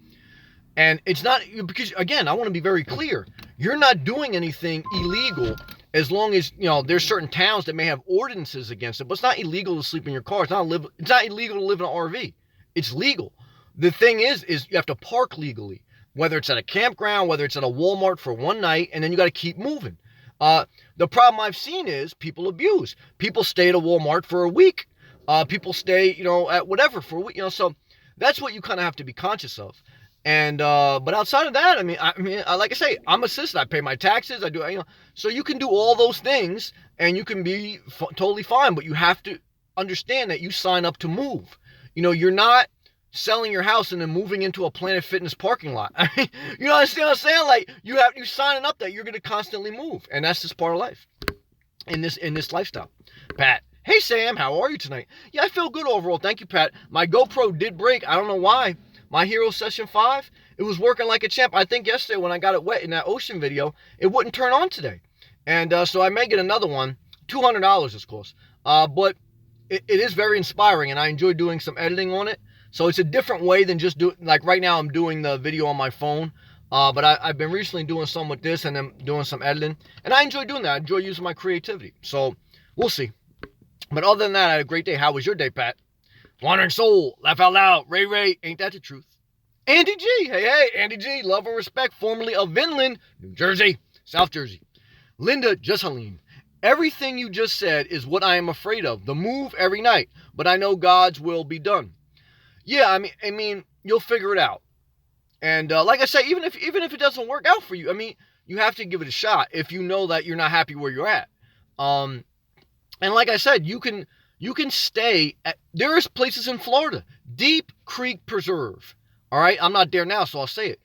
And it's not, because again, I want to be very clear. You're not doing anything illegal as long as, there's certain towns that may have ordinances against it, but it's not illegal to sleep in your car. It's not illegal to live in an RV. It's legal. The thing is you have to park legally, whether it's at a campground, whether it's at a Walmart for one night, and then you got to keep moving. The problem I've seen is people abuse. People stay at a Walmart for a week. People stay, at whatever for a week, so that's what you kind of have to be conscious of. And, but outside of that, I mean, like I say, I'm a citizen. I pay my taxes. I do, so you can do all those things and you can be totally fine, but you have to understand that you sign up to move. You're not selling your house and then moving into a Planet Fitness parking lot. I mean, you understand what I'm saying? Like you signing up that you're going to constantly move, and that's just part of life in this lifestyle. Pat, hey Sam, how are you tonight? Yeah, I feel good overall. Thank you, Pat. My GoPro did break. I don't know why. My Hero Session 5, it was working like a champ. I think yesterday when I got it wet in that ocean video, it wouldn't turn on today. And so I may get another one. $200 this cost. But it is very inspiring, and I enjoy doing some editing on it. So it's a different way than just like right now I'm doing the video on my phone. But I've been recently doing some with this and then doing some editing. And I enjoy doing that. I enjoy using my creativity. So we'll see. But other than that, I had a great day. How was your day, Pat? Wandering Soul, laugh out loud. Ray, ain't that the truth? Andy G, hey, Andy G, love and respect, formerly of Vinland, New Jersey, South Jersey. Linda, just Helene. Everything you just said is what I am afraid of. The move every night, but I know God's will be done. Yeah, I mean, you'll figure it out. And like I say, even if it doesn't work out for you, I mean, you have to give it a shot if you know that you're not happy where you're at. And like I said, you can stay at, there is places in Florida, Deep Creek Preserve. All right, I'm not there now, so I'll say it.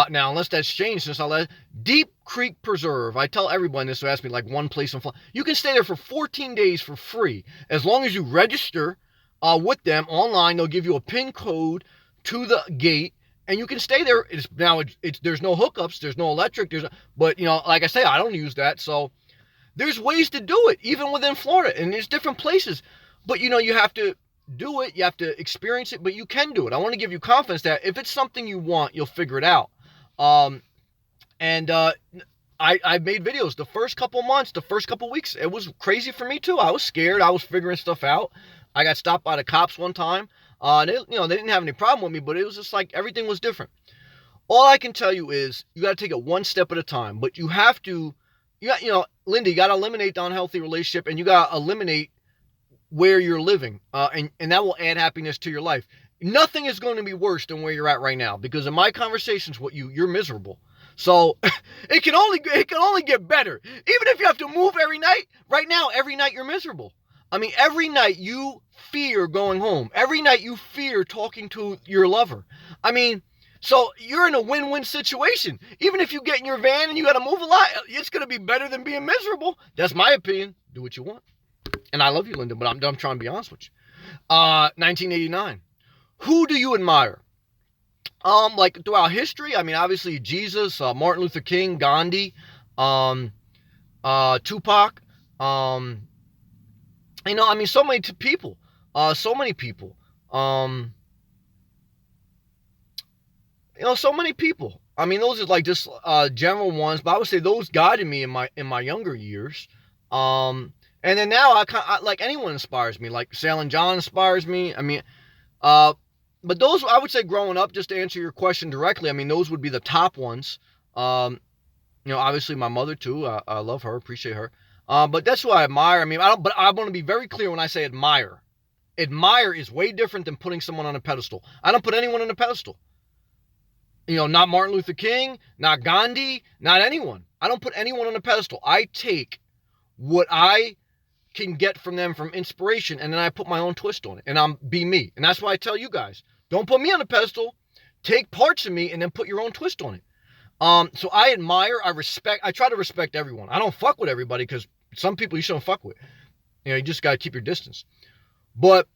Now, unless that's changed since I left, Deep Creek Preserve. I tell everyone this who asks me like one place in Florida. You can stay there for 14 days for free as long as you register with them online. They'll give you a PIN code to the gate, and you can stay there. There's no hookups, there's no electric, but like I say, I don't use that, so. There's ways to do it, even within Florida, and there's different places. But, you have to do it, you have to experience it, but you can do it. I want to give you confidence that if it's something you want, you'll figure it out. I made videos the first couple months, the first couple weeks. It was crazy for me, too. I was scared. I was figuring stuff out. I got stopped by the cops one time. They didn't have any problem with me, but it was just like everything was different. All I can tell you is you got to take it one step at a time, but you have to. Linda, you got to eliminate the unhealthy relationship, and you got to eliminate where you're living, and that will add happiness to your life. Nothing is going to be worse than where you're at right now, because in my conversations with you're miserable. So it can only get better. Even if you have to move every night, right now, every night you're miserable. I mean, every night you fear going home. Every night you fear talking to your lover. I mean, so you're in a win-win situation. Even if you get in your van and you got to move a lot, it's going to be better than being miserable. That's my opinion. Do what you want. And I love you, Linda, but I'm trying to be honest with you. 1989. Who do you admire? Like throughout history, I mean, obviously Jesus, Martin Luther King, Gandhi, Tupac. So many people. So many people. So many people. I mean, those are like just general ones, but I would say those guided me in my younger years. And then now I like anyone inspires me. Like Sailing John inspires me. I mean, but those I would say growing up, just to answer your question directly, I mean those would be the top ones. Obviously my mother too. I love her, appreciate her. But that's who I admire. I mean, but I want to be very clear when I say admire. Admire is way different than putting someone on a pedestal. I don't put anyone on a pedestal. Not Martin Luther King, not Gandhi, not anyone. I don't put anyone on a pedestal. I take what I can get from them from inspiration, and then I put my own twist on it, and be me. And that's why I tell you guys, don't put me on a pedestal. Take parts of me and then put your own twist on it. So I admire, I try to respect everyone. I don't fuck with everybody because some people you shouldn't fuck with. You just got to keep your distance. But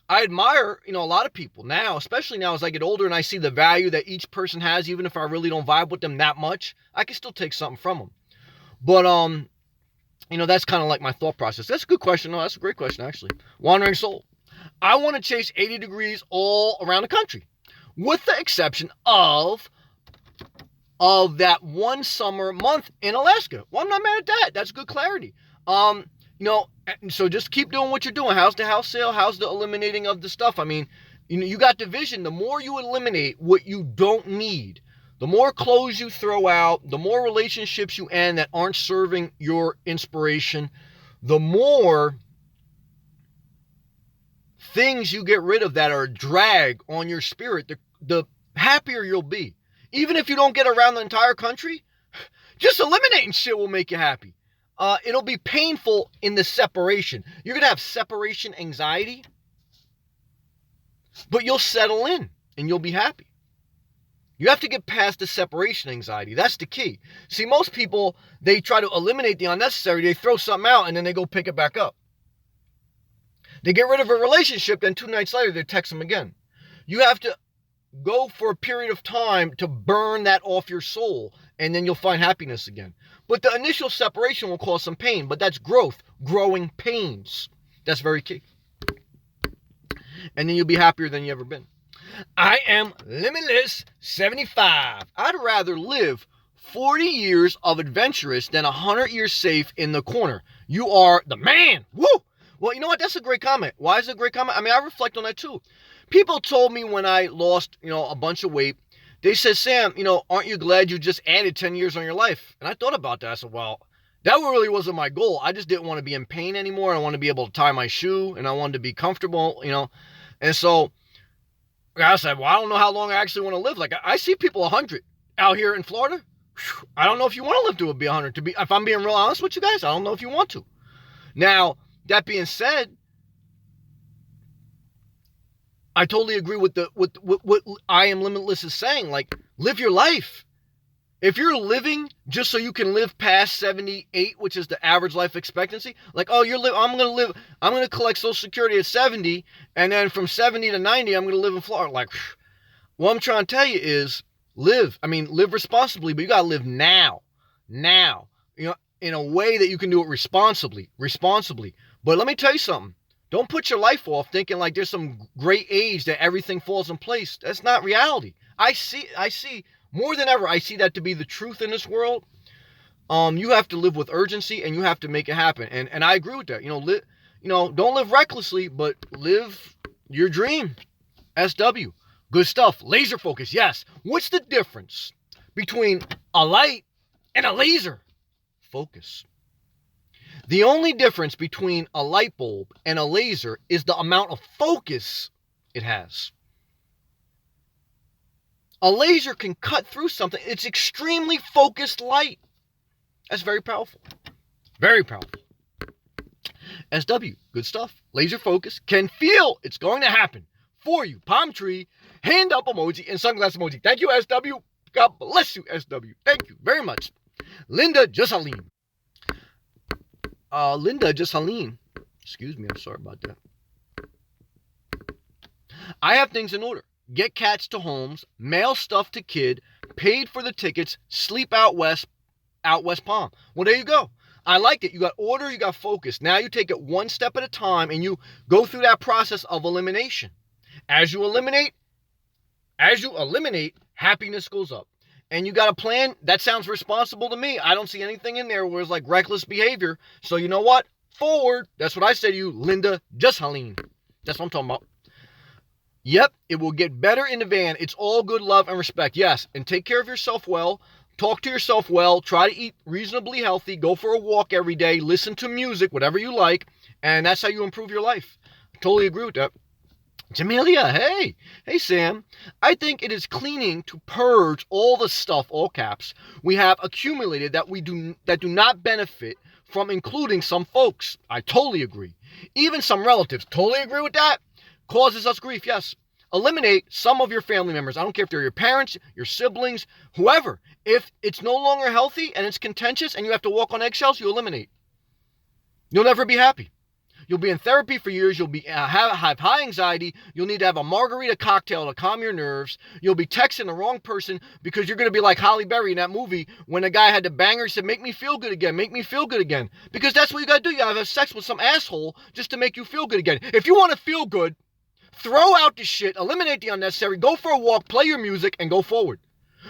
I admire, a lot of people now, especially now as I get older and I see the value that each person has, even if I really don't vibe with them that much, I can still take something from them. But, that's kind of like my thought process. That's a good question. No, that's a great question, actually. Wandering Soul. I want to chase 80 degrees all around the country, with the exception of that one summer month in Alaska. Well, I'm not mad at that. That's good clarity. So just keep doing what you're doing. How's the house sale? How's the eliminating of the stuff? I mean, you got the vision. The more you eliminate what you don't need, the more clothes you throw out, the more relationships you end that aren't serving your inspiration, the more things you get rid of that are a drag on your spirit, the happier you'll be. Even if you don't get around the entire country, just eliminating shit will make you happy. It'll be painful in the separation. You're going to have separation anxiety, but you'll settle in and you'll be happy. You have to get past the separation anxiety. That's the key. See, most people, they try to eliminate the unnecessary. They throw something out and then they go pick it back up. They get rid of a relationship, then 2 nights later, they text them again. You have to go for a period of time to burn that off your soul, and then you'll find happiness again. But the initial separation will cause some pain, but that's growth, growing pains. That's very key. And then you'll be happier than you ever been. I am limitless 75. I'd rather live 40 years of adventurous than 100 years safe in the corner. You are the man. Woo! Well, you know what? That's a great comment. Why is it a great comment? I mean, I reflect on that too. People told me when I lost, a bunch of weight, they said, Sam, aren't you glad you just added 10 years on your life? And I thought about that. I said, well, that really wasn't my goal. I just didn't want to be in pain anymore. I want to be able to tie my shoe and I wanted to be comfortable, And so I said, well, I don't know how long I actually want to live. Like I see people 100 out here in Florida. I don't know if you want to live to be 100. If I'm being real honest with you guys, I don't know if you want to. Now, that being said, I totally agree with what I Am Limitless is saying. Like, live your life. If you're living just so you can live past 78, which is the average life expectancy, like, oh, I'm going to collect Social Security at 70, and then from 70 to 90, I'm going to live in Florida. Like, what I'm trying to tell you is live responsibly, but you got to live now, in a way that you can do it responsibly. But let me tell you something. Don't put your life off thinking like there's some great age that everything falls in place. That's not reality. I see more than ever, I see that to be the truth in this world. You have to live with urgency and you have to make it happen. And I agree with that. Don't live recklessly, but live your dream. SW. Good stuff. Laser focus. Yes. What's the difference between a light and a laser? Focus. The only difference between a light bulb and a laser is the amount of focus it has. A laser can cut through something. It's extremely focused light. That's very powerful. Very powerful. SW, good stuff. Laser focus can feel it's going to happen for you. Palm tree, hand up emoji, and sunglass emoji. Thank you, SW. God bless you, SW. Thank you very much. Linda Jussaline. Excuse me, I'm sorry about that. I have things in order. Get cats to homes, mail stuff to kid, paid for the tickets, sleep out West Palm. Well, there you go. I like it. You got order, you got focus. Now you take it one step at a time and you go through that process of elimination. As you eliminate, happiness goes up. And you got a plan that sounds responsible to me. I don't see anything in there where it's like reckless behavior. So you know what? Forward. That's what I say to you, Linda Jussaline. That's what I'm talking about. Yep, it will get better in the van. It's all good love and respect. Yes, and take care of yourself well. Talk to yourself well. Try to eat reasonably healthy. Go for a walk every day. Listen to music, whatever you like. And that's how you improve your life. I totally agree with that. Jamelia, hey Sam. I think it is cleaning to purge all the stuff, all caps, we have accumulated that do not benefit from including some folks. I totally agree. Even some relatives, totally agree with that. Causes us grief, yes. Eliminate some of your family members. I don't care if they're your parents, your siblings, whoever. If it's no longer healthy and it's contentious and you have to walk on eggshells, you eliminate. You'll never be happy. You'll be in therapy for years. You'll be have high anxiety. You'll need to have a margarita cocktail to calm your nerves. You'll be texting the wrong person because you're going to be like Halle Berry in that movie when the guy had to bang her. He said, make me feel good again. Make me feel good again. Because that's what you got to do. You got to have sex with some asshole just to make you feel good again. If you want to feel good, throw out the shit, eliminate the unnecessary, go for a walk, play your music, and go forward.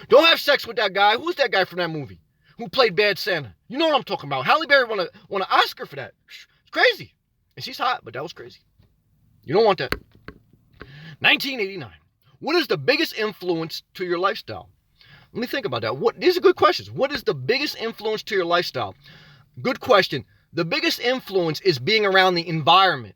Don't have sex with that guy. Who's that guy from that movie who played Bad Santa? You know what I'm talking about. Halle Berry won an Oscar for that. It's crazy. And she's hot, but that was crazy. You don't want that. 1989. What is the biggest influence to your lifestyle? Let me think about that. These are good questions. What is the biggest influence to your lifestyle? Good question. The biggest influence is being around the environment,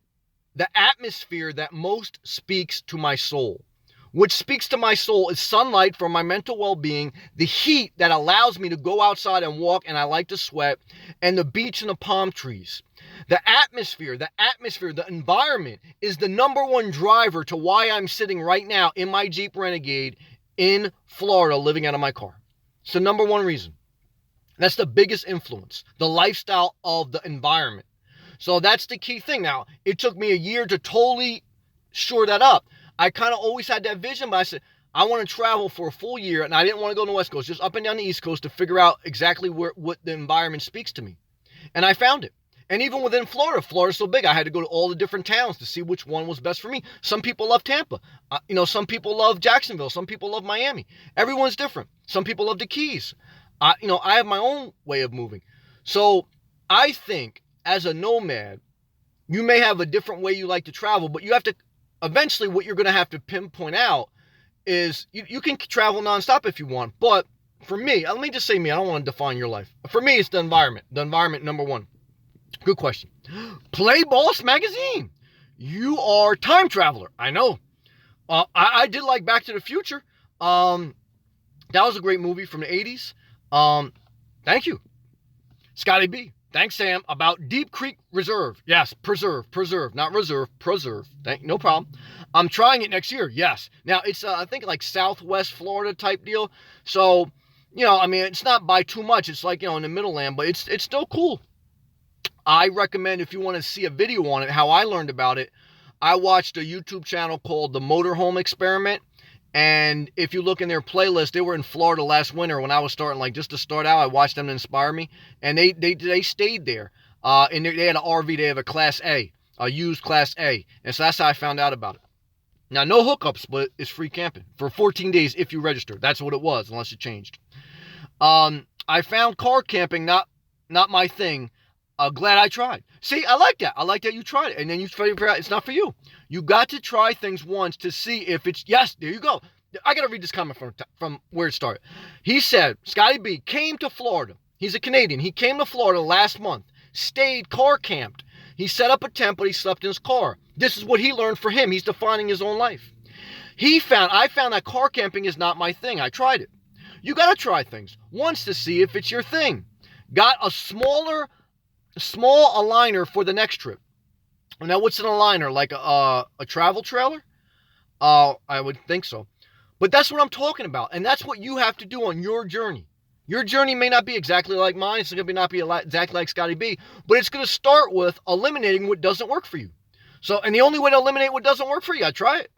the atmosphere that most speaks to my soul. What speaks to my soul is sunlight for my mental well-being, the heat that allows me to go outside and walk and I like to sweat, and the beach and the palm trees. The atmosphere, the environment is the number one driver to why I'm sitting right now in my Jeep Renegade in Florida living out of my car. It's the number one reason. That's the biggest influence, the lifestyle of the environment. So that's the key thing. Now, it took me a year to totally shore that up. I kind of always had that vision, but I said, I want to travel for a full year, and I didn't want to go on the West Coast, just up and down the East Coast to figure out exactly what the environment speaks to me. And I found it. And even within Florida's so big, I had to go to all the different towns to see which one was best for me. Some people love Tampa. Some people love Jacksonville. Some people love Miami. Everyone's different. Some people love the Keys. I have my own way of moving. So I think as a nomad, you may have a different way you like to travel, but you have to, eventually what you're going to have to pinpoint out is you can travel nonstop if you want. But for me, let me just say me, I don't want to define your life. For me, it's the environment. The environment, number one. Good question. Play Boss Magazine. You are time traveler. I know. I did like Back to the Future. That was a great movie from the 80s. Thank you. Scotty B. Thanks, Sam. About Deep Creek Reserve. Yes, preserve, not reserve, preserve. No problem. I'm trying it next year. Yes. Now, it's, I think, like Southwest Florida type deal. So, it's not by too much. It's like, in the middle land, but it's still cool. I recommend, if you want to see a video on it, how I learned about it, I watched a YouTube channel called The Motorhome Experiment. And if you look in their playlist, they were in Florida last winter when I was starting, just to start out. I watched them to inspire me. And they stayed there. And they had an RV. They have a Class A, a used Class A. And so that's how I found out about it. Now, no hookups, but it's free camping for 14 days if you register. That's what it was, unless it changed. I found car camping not my thing. Glad I tried. See, I like that. I like that you tried it. And then you figure out it's not for you. You got to try things once to see if it's, yes, there you go. I got to read this comment from where it started. He said, Scotty B came to Florida. He's a Canadian. He came to Florida last month, stayed, car camped. He set up a tent, but he slept in his car. This is what he learned for him. He's defining his own life. I found that car camping is not my thing. I tried it. You got to try things once to see if it's your thing. Got a small aligner for the next trip. Now, what's an aligner? Like a travel trailer? I would think so. But that's what I'm talking about. And that's what you have to do on your journey. Your journey may not be exactly like mine. It's going to not be exactly like Scotty B. But it's going to start with eliminating what doesn't work for you. So, and the only way to eliminate what doesn't work for you, try it.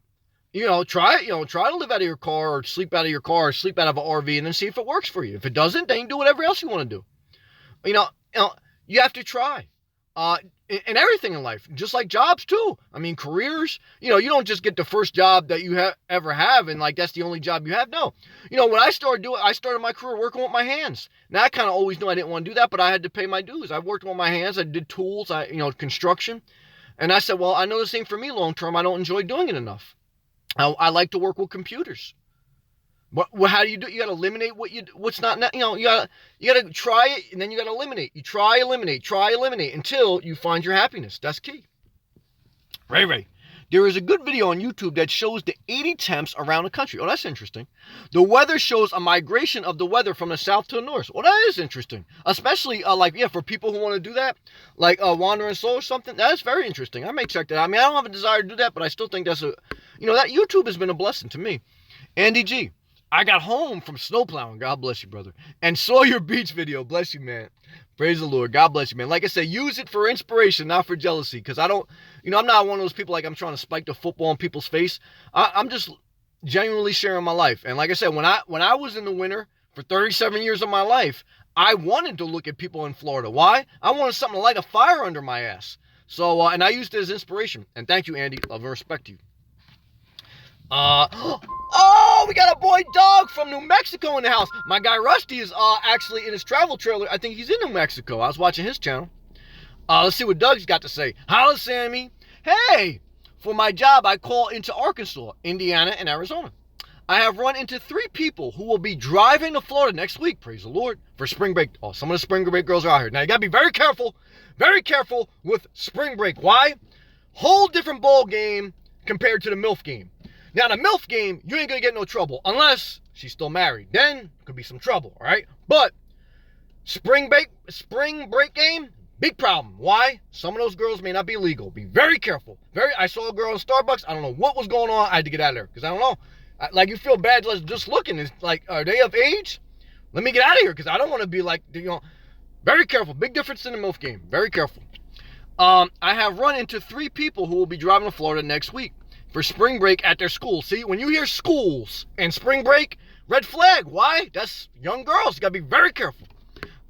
Try it. Try to live out of your car or sleep out of your car or sleep out of an RV and then see if it works for you. If it doesn't, then you do whatever else you want to do. You have to try. In everything in life, just like jobs too. Careers, you don't just get the first job that you ever have and that's the only job you have. No. When I started my career working with my hands. Now I kind of always knew I didn't want to do that, but I had to pay my dues. I worked with my hands. I did tools, construction. And I said, well, I know this ain't for me long term. I don't enjoy doing it enough. I like to work with computers. Well, how do you do it? You got to eliminate what's not, you got to try it and then you got to eliminate. You try, eliminate until you find your happiness. That's key. Ray. There is a good video on YouTube that shows the 80 temps around the country. Oh, that's interesting. The weather shows a migration of the weather from the south to the north. Well, that is interesting. Especially, for people who want to do that, Wandering Soul or something. That's very interesting. I may check that out. I don't have a desire to do that, but I still think that's that YouTube has been a blessing to me. Andy G. I got home from snowplowing. God bless you, brother. And saw your beach video. Bless you, man. Praise the Lord. God bless you, man. Like I said, use it for inspiration, not for jealousy. Because I don't, I'm not one of those people like I'm trying to spike the football in people's face. I'm just genuinely sharing my life. And like I said, when I was in the winter for 37 years of my life, I wanted to look at people in Florida. Why? I wanted something to light a fire under my ass. So, and I used it as inspiration. And thank you, Andy. Love and respect you. Oh, we got a boy Doug from New Mexico in the house. My guy Rusty is actually in his travel trailer. I think he's in New Mexico. I was watching his channel. Let's see what Doug's got to say. Holla, Sammy. Hey, for my job, I call into Arkansas, Indiana, and Arizona. I have run into 3 people who will be driving to Florida next week, praise the Lord, for spring break. Oh, some of the spring break girls are out here. Now, you got to be very careful with spring break. Why? Whole different ball game compared to the MILF game. Now, the MILF game, you ain't going to get no trouble unless she's still married. Then, could be some trouble, all right? But spring break game, big problem. Why? Some of those girls may not be legal. Be very careful. I saw a girl in Starbucks. I don't know what was going on. I had to get out of there because I don't know. Like, you feel bad just looking. It's like, are they of age? Let me get out of here because I don't want to be like, very careful. Big difference in the MILF game. Very careful. I have run into 3 people who will be driving to Florida next week for spring break at their school. See, when you hear schools and spring break, red flag. Why? That's young girls. You got to be very careful.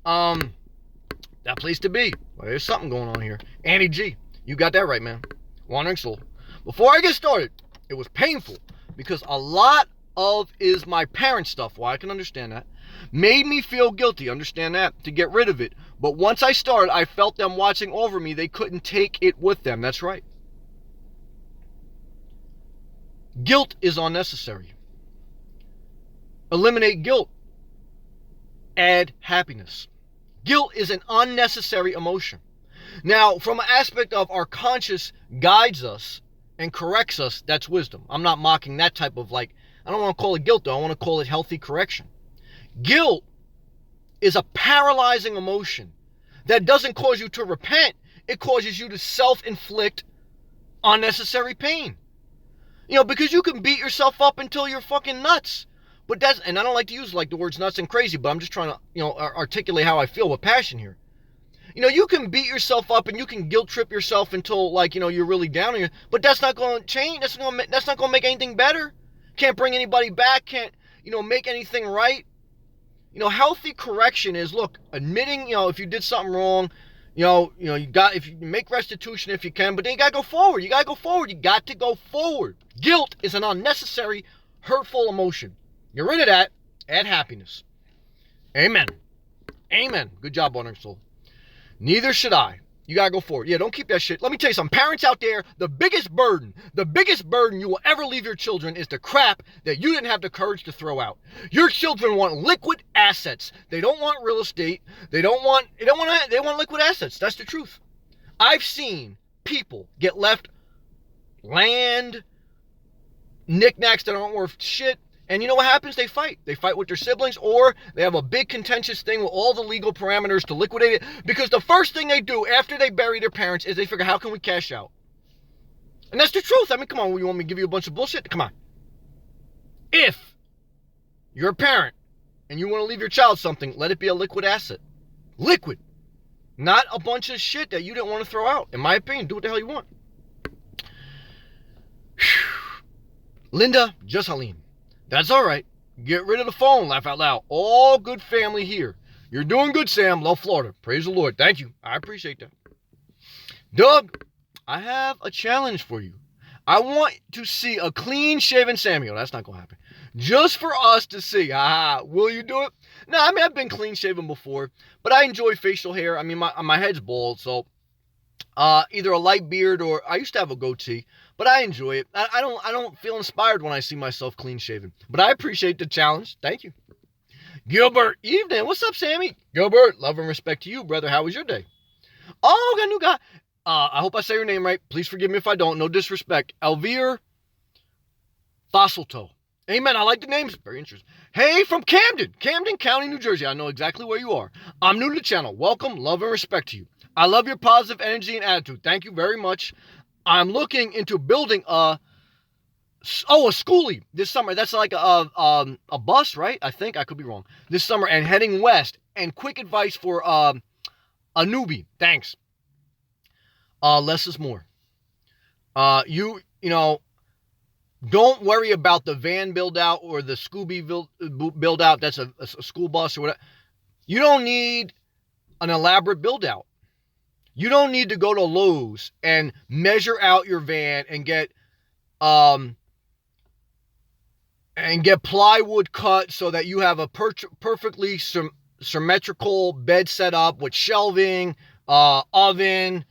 That place to be. Well, there's something going on here. Annie G, you got that right, man. Wandering soul. Before I get started, it was painful because a lot of is my parents' stuff. Well, I can understand that. Made me feel guilty, understand that, to get rid of it. But once I started, I felt them watching over me. They couldn't take it with them. That's right. Guilt is unnecessary. Eliminate guilt. Add happiness. Guilt is an unnecessary emotion. Now, from an aspect of our conscience guides us and corrects us, that's wisdom. I'm not mocking that type of I don't want to call it guilt though. I want to call it healthy correction. Guilt is a paralyzing emotion that doesn't cause you to repent. It causes you to self-inflict unnecessary pain. Because you can beat yourself up until you're fucking nuts. But and I don't like to use the words nuts and crazy, but I'm just trying to, articulate how I feel with passion here. You can beat yourself up and you can guilt trip yourself until you're really down on you, but that's not going to change. That's not going to make anything better. Can't bring anybody back. Can't, make anything right. Healthy correction is, look, admitting, if you did something wrong, if you make restitution if you can, but then you got to go forward. You got to go forward. Guilt is an unnecessary, hurtful emotion. Get rid of that. Add happiness. Amen. Amen. Good job, Wandering Soul. Neither should I. You got to go forward. Yeah, don't keep that shit. Let me tell you something. Parents out there, the biggest burden you will ever leave your children is the crap that you didn't have the courage to throw out. Your children want liquid assets. They don't want real estate. They want liquid assets. That's the truth. I've seen people get left land, knickknacks that aren't worth shit. And you know what happens? They fight. They fight with their siblings, or they have a big contentious thing with all the legal parameters to liquidate it. Because the first thing they do after they bury their parents is they figure, how can we cash out? And that's the truth. I mean, come on, you want me to give you a bunch of bullshit? Come on. If you're a parent and you want to leave your child something, let it be a liquid asset. Liquid. Not a bunch of shit that you didn't want to throw out. In my opinion, do what the hell you want. Linda Jussaline. That's all right. Get rid of the phone. Laugh out loud. All good family here. You're doing good, Sam. Love Florida. Praise the Lord. Thank you. I appreciate that. Doug, I have a challenge for you. I want to see a clean-shaven Samuel. That's not going to happen. Just for us to see. Will you do it? No, I mean, I've been clean-shaven before, but I enjoy facial hair. I mean, my head's bald, so either a light beard or I used to have a goatee. But I enjoy it. I don't feel inspired when I see myself clean shaven. But I appreciate the challenge. Thank you. Gilbert, evening. What's up, Sammy? Gilbert, love and respect to you, brother. How was your day? Oh, got a new guy. I hope I say your name right. Please forgive me if I don't. No disrespect. Elvire Fossilto. Amen. I like the names. Very interesting. Hey, from Camden County, New Jersey. I know exactly where you are. I'm new to the channel. Welcome, love, and respect to you. I love your positive energy and attitude. Thank you very much. I'm looking into building a Oh, a schoolie this summer. That's like a bus, right? I think I could be wrong. This summer and heading west. And quick advice for a newbie. Thanks. Less is more. You know, don't worry about the van build out or the Scooby build out. That's a school bus or whatever. You don't need an elaborate build out. You don't need to go to Lowe's and measure out your van and get plywood cut so that you have a perfectly symmetrical bed set up with shelving, oven,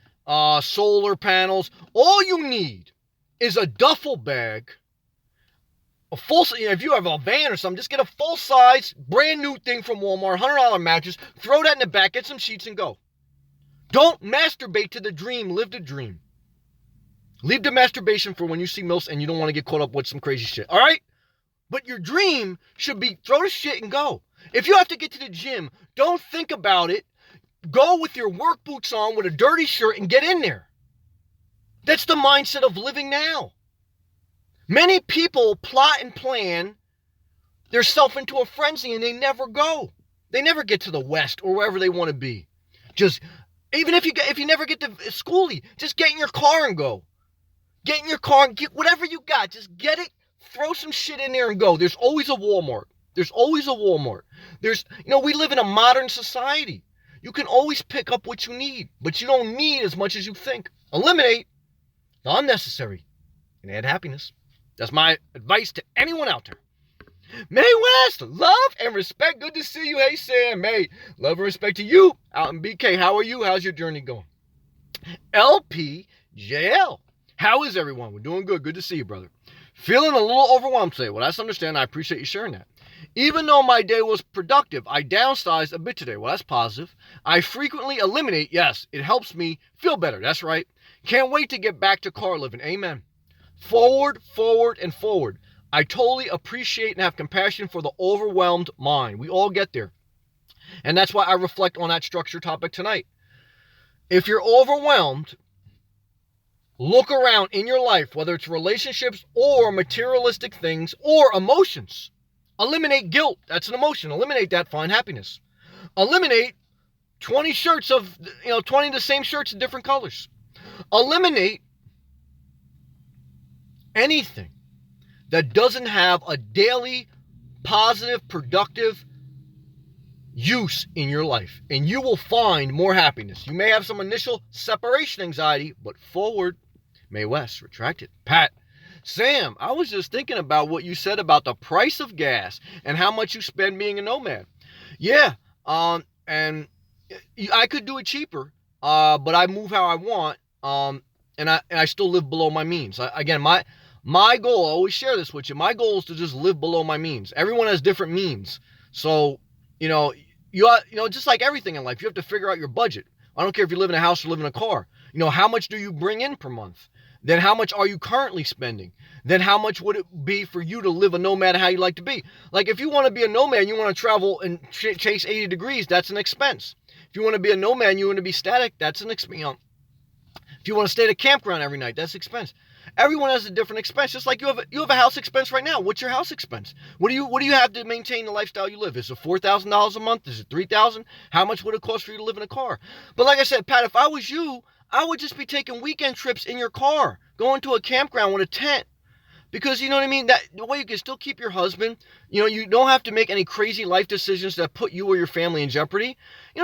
solar panels. All you need is a duffel bag, a full. If you have a van or something, just get a full size, brand new thing from Walmart, $100 mattress. Throw that in the back, get some sheets, and go. Don't masturbate to the dream. Live the dream. Leave the masturbation for when you see MILFs and you don't want to get caught up with some crazy shit. All right? But your dream should be throw the shit and go. If you have to get to the gym, don't think about it. Go with your work boots on with a dirty shirt and get in there. That's the mindset of living now. Many people plot and plan themselves into a frenzy and they never go. They never get to the West or wherever they want to be. Just, even if you never get to schoolie, just get in your car and go. Get in your car and get whatever you got. Just get it, throw some shit in there and go. There's always a Walmart. There's always a Walmart. We live in a modern society. You can always pick up what you need, but you don't need as much as you think. Eliminate the unnecessary and add happiness. That's my advice to anyone out there. May West, love and respect. Good to see you. Hey, Sam. May, love and respect to you out in BK. How are you? How's your journey going? LPJL. How is everyone? We're doing good. Good to see you, brother. Feeling a little overwhelmed today. Well, that's understandable. I appreciate you sharing that. Even though my day was productive, I downsized a bit today. Well, that's positive. I frequently eliminate. Yes, it helps me feel better. That's right. Can't wait to get back to car living. Amen. Forward, forward, and forward. I totally appreciate and have compassion for the overwhelmed mind. We all get there. And that's why I reflect on that structure topic tonight. If you're overwhelmed, look around in your life, whether it's relationships or materialistic things or emotions. Eliminate guilt. That's an emotion. Eliminate that. Find happiness. Eliminate 20 shirts of, 20 of the same shirts in different colors. Eliminate anything that doesn't have a daily, positive, productive use in your life. And you will find more happiness. You may have some initial separation anxiety, but forward. May West, retracted. Pat. Sam, I was just thinking about what you said about the price of gas and how much you spend being a nomad. Yeah, and I could do it cheaper, but I move how I want, and I still live below my means. Again, my goal, I always share this with you, my goal is to just live below my means. Everyone has different means. So, just like everything in life, you have to figure out your budget. I don't care if you live in a house or live in a car. How much do you bring in per month? Then how much are you currently spending? Then how much would it be for you to live a nomad how you like to be? Like if you want to be a nomad and you want to travel and chase 80 degrees, that's an expense. If you want to be a nomad and you want to be static, that's an expense. If you want to stay at a campground every night, that's expense. Everyone has a different expense. Just like you have a house expense right now. What's your house expense? What do you have to maintain the lifestyle you live? Is it $4,000 a month? Is it $3,000? How much would it cost for you to live in a car? But like I said, Pat, if I was you, I would just be taking weekend trips in your car, going to a campground with a tent. Because you know what I mean? That the way you can still keep your husband, you don't have to make any crazy life decisions that put you or your family in jeopardy.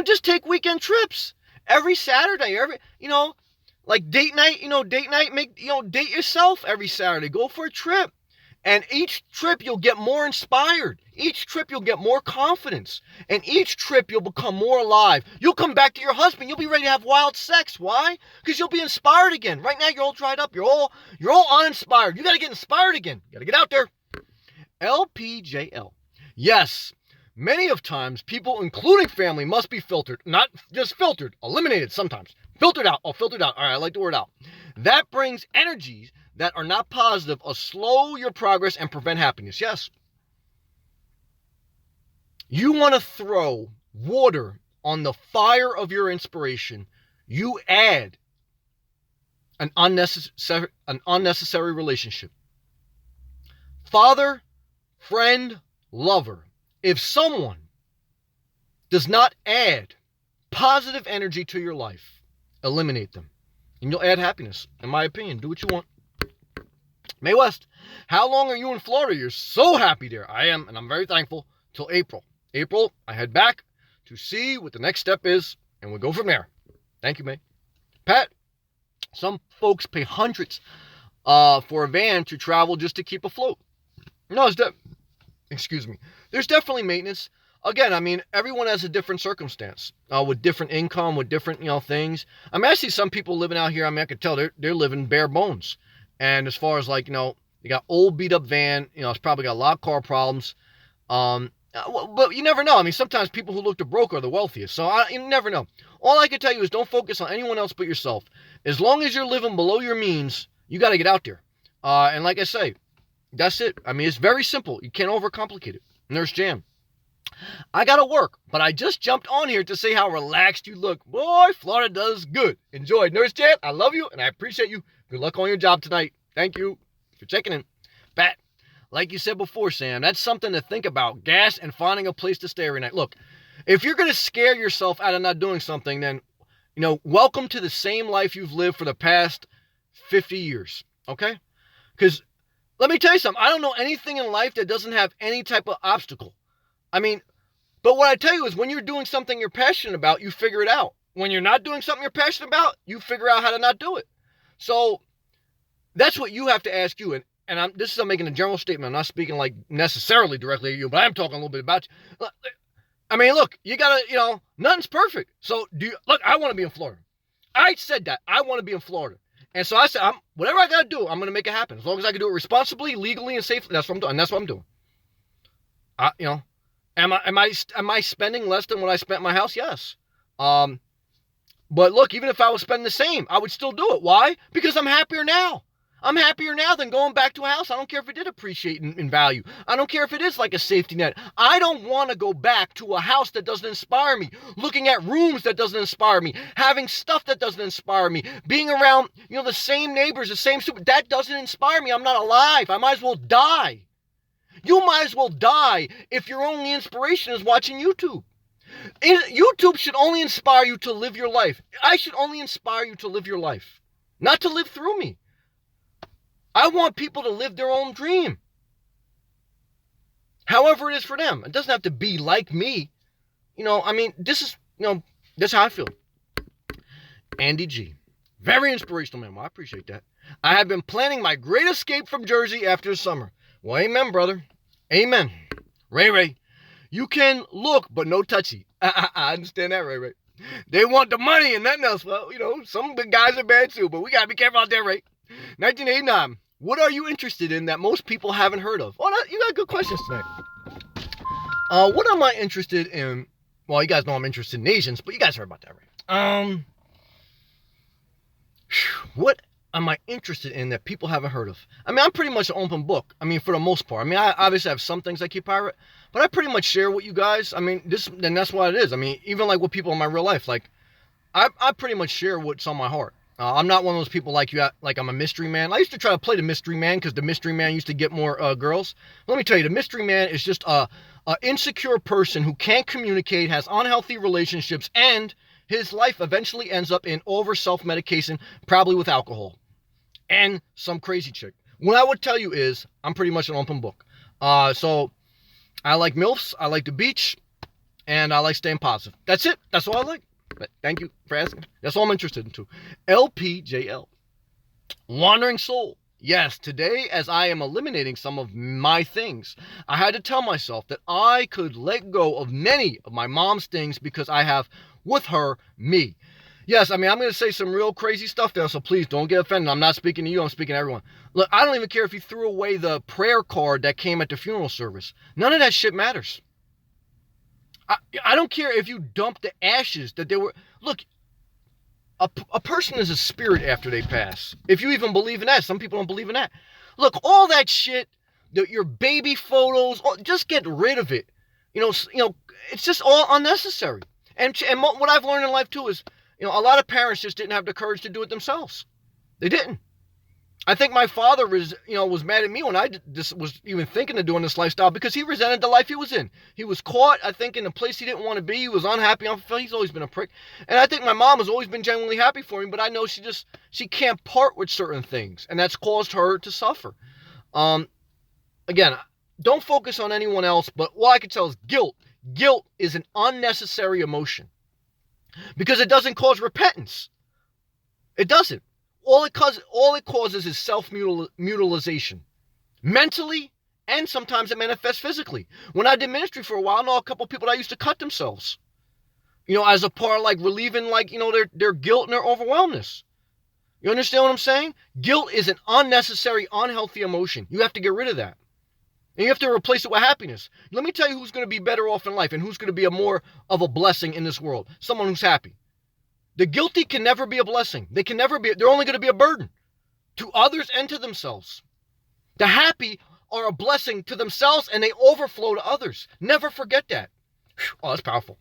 Just take weekend trips every Saturday, like date night, date yourself every Saturday. Go for a trip. And each trip you'll get more inspired. Each trip you'll get more confidence. And each trip you'll become more alive. You'll come back to your husband. You'll be ready to have wild sex. Why? Because you'll be inspired again. Right now you're all dried up. You're all uninspired. You got to get inspired again. You got to get out there. LPJL. Yes. Many of times people, including family, must be filtered. Not just filtered. Eliminated sometimes. Filtered out. Oh, filtered out. All right, I like the word out. That brings energies that are not positive or slow your progress and prevent happiness. Yes. You want to throw water on the fire of your inspiration. You add an unnecessary relationship. Father, friend, lover. If someone does not add positive energy to your life, eliminate them. And you'll add happiness, in my opinion. Do what you want. May West, how long are you in Florida? You're so happy there. I am, and I'm very thankful, till April. April, I head back to see what the next step is, and we'll go from there. Thank you, May. Pat, some folks pay hundreds for a van to travel just to keep afloat. No, excuse me. There's definitely maintenance. Again, I mean, everyone has a different circumstance, with different income, with different, things. I mean, I see some people living out here. I mean, I could tell they're living bare bones. And as far as like, you got old beat up van, it's probably got a lot of car problems. But you never know. I mean, sometimes people who look the broke are the wealthiest. So you never know. All I can tell you is don't focus on anyone else but yourself. As long as you're living below your means, you got to get out there. And like I say, that's it. I mean, it's very simple. You can't overcomplicate it. Nurse Jam. I got to work, but I just jumped on here to say how relaxed you look. Boy, Florida does good. Enjoy. Nurse Jam, I love you, and I appreciate you. Good luck on your job tonight. Thank you for checking in. Pat, like you said before, Sam, that's something to think about. Gas and finding a place to stay every night. Look, if you're going to scare yourself out of not doing something, then, welcome to the same life you've lived for the past 50 years, okay? Because let me tell you something. I don't know anything in life that doesn't have any type of obstacle. I mean, but what I tell you is when you're doing something you're passionate about, you figure it out. When you're not doing something you're passionate about, you figure out how to not do it. So that's what you have to ask you. And I'm making a general statement. I'm not speaking like necessarily directly to you, but I'm talking a little bit about you. I mean, look, you gotta, nothing's perfect. So look, I want to be in Florida. I said that. I want to be in Florida. And so I said, whatever I gotta do, I'm gonna make it happen. As long as I can do it responsibly, legally, and safely, that's what I'm doing. And that's what I'm doing. Am I spending less than what I spent in my house? Yes. But look, even if I was spending the same, I would still do it. Why? Because I'm happier now. I'm happier now than going back to a house. I don't care if it did appreciate in value. I don't care if it is like a safety net. I don't want to go back to a house that doesn't inspire me, looking at rooms that doesn't inspire me, having stuff that doesn't inspire me, being around, the same neighbors, the same super. That doesn't inspire me. I'm not alive. I might as well die. You might as well die if your only inspiration is watching YouTube. YouTube should only inspire you to live your life. I should only inspire you to live your life, not to live through me. I want people to live their own dream. However it is for them. It doesn't have to be like me. This is how I feel. Andy G. Very inspirational man. Well, I appreciate that. I have been planning my great escape from Jersey after the summer. Well, amen, brother. Amen. Ray, you can look, but no touchy. I understand that, Ray. They want the money and nothing else. Well, some big guys are bad too, but we got to be careful out there, Ray. 1989. What are you interested in that most people haven't heard of? Oh, you got good questions tonight. What am I interested in? Well, you guys know I'm interested in Asians, but you guys heard about that, right? What am I interested in that people haven't heard of? I mean, I'm pretty much an open book. I mean, for the most part. I mean, I obviously have some things I keep private, but I pretty much share with you guys. I mean, and that's what it is. I mean, even like with people in my real life, like I pretty much share what's on my heart. I'm not one of those people like you, like I'm a mystery man. I used to try to play the mystery man because the mystery man used to get more girls. Let me tell you, the mystery man is just a insecure person who can't communicate, has unhealthy relationships, and his life eventually ends up in over self-medication, probably with alcohol, and some crazy chick. What I would tell you is I'm pretty much an open book. So I like MILFs, I like the beach, and I like staying positive. That's it. That's all I like. But thank you for asking. That's all I'm interested in too. LPJL. Wandering Soul. Yes, today as I am eliminating some of my things, I had to tell myself that I could let go of many of my mom's things because I have with her me. Yes, I mean, I'm going to say some real crazy stuff there, so please don't get offended. I'm not speaking to you, I'm speaking to everyone. Look, I don't even care if you threw away the prayer card that came at the funeral service. None of that shit matters. I don't care if you dump the ashes that they were... Look, a person is a spirit after they pass. If you even believe in that. Some people don't believe in that. Look, all that shit, your baby photos, just get rid of it. It's just all unnecessary. And what I've learned in life too is, a lot of parents just didn't have the courage to do it themselves. They didn't. I think my father was mad at me when I just was even thinking of doing this lifestyle because he resented the life he was in. He was caught, I think, in a place he didn't want to be. He was unhappy, unfulfilled. He's always been a prick. And I think my mom has always been genuinely happy for him, but I know she can't part with certain things, and that's caused her to suffer. Again, don't focus on anyone else, but what I can tell is guilt. Guilt is an unnecessary emotion because it doesn't cause repentance. It doesn't. All it causes is self-mutilization. Mentally, and sometimes it manifests physically. When I did ministry for a while, I know a couple of people that used to cut themselves. As a part of relieving their guilt and their overwhelmness. You understand what I'm saying? Guilt is an unnecessary, unhealthy emotion. You have to get rid of that. And you have to replace it with happiness. Let me tell you who's going to be better off in life and who's going to be more of a blessing in this world. Someone who's happy. The guilty can never be a blessing. They're only going to be a burden to others and to themselves. The happy are a blessing to themselves and they overflow to others. Never forget that. Oh, that's powerful.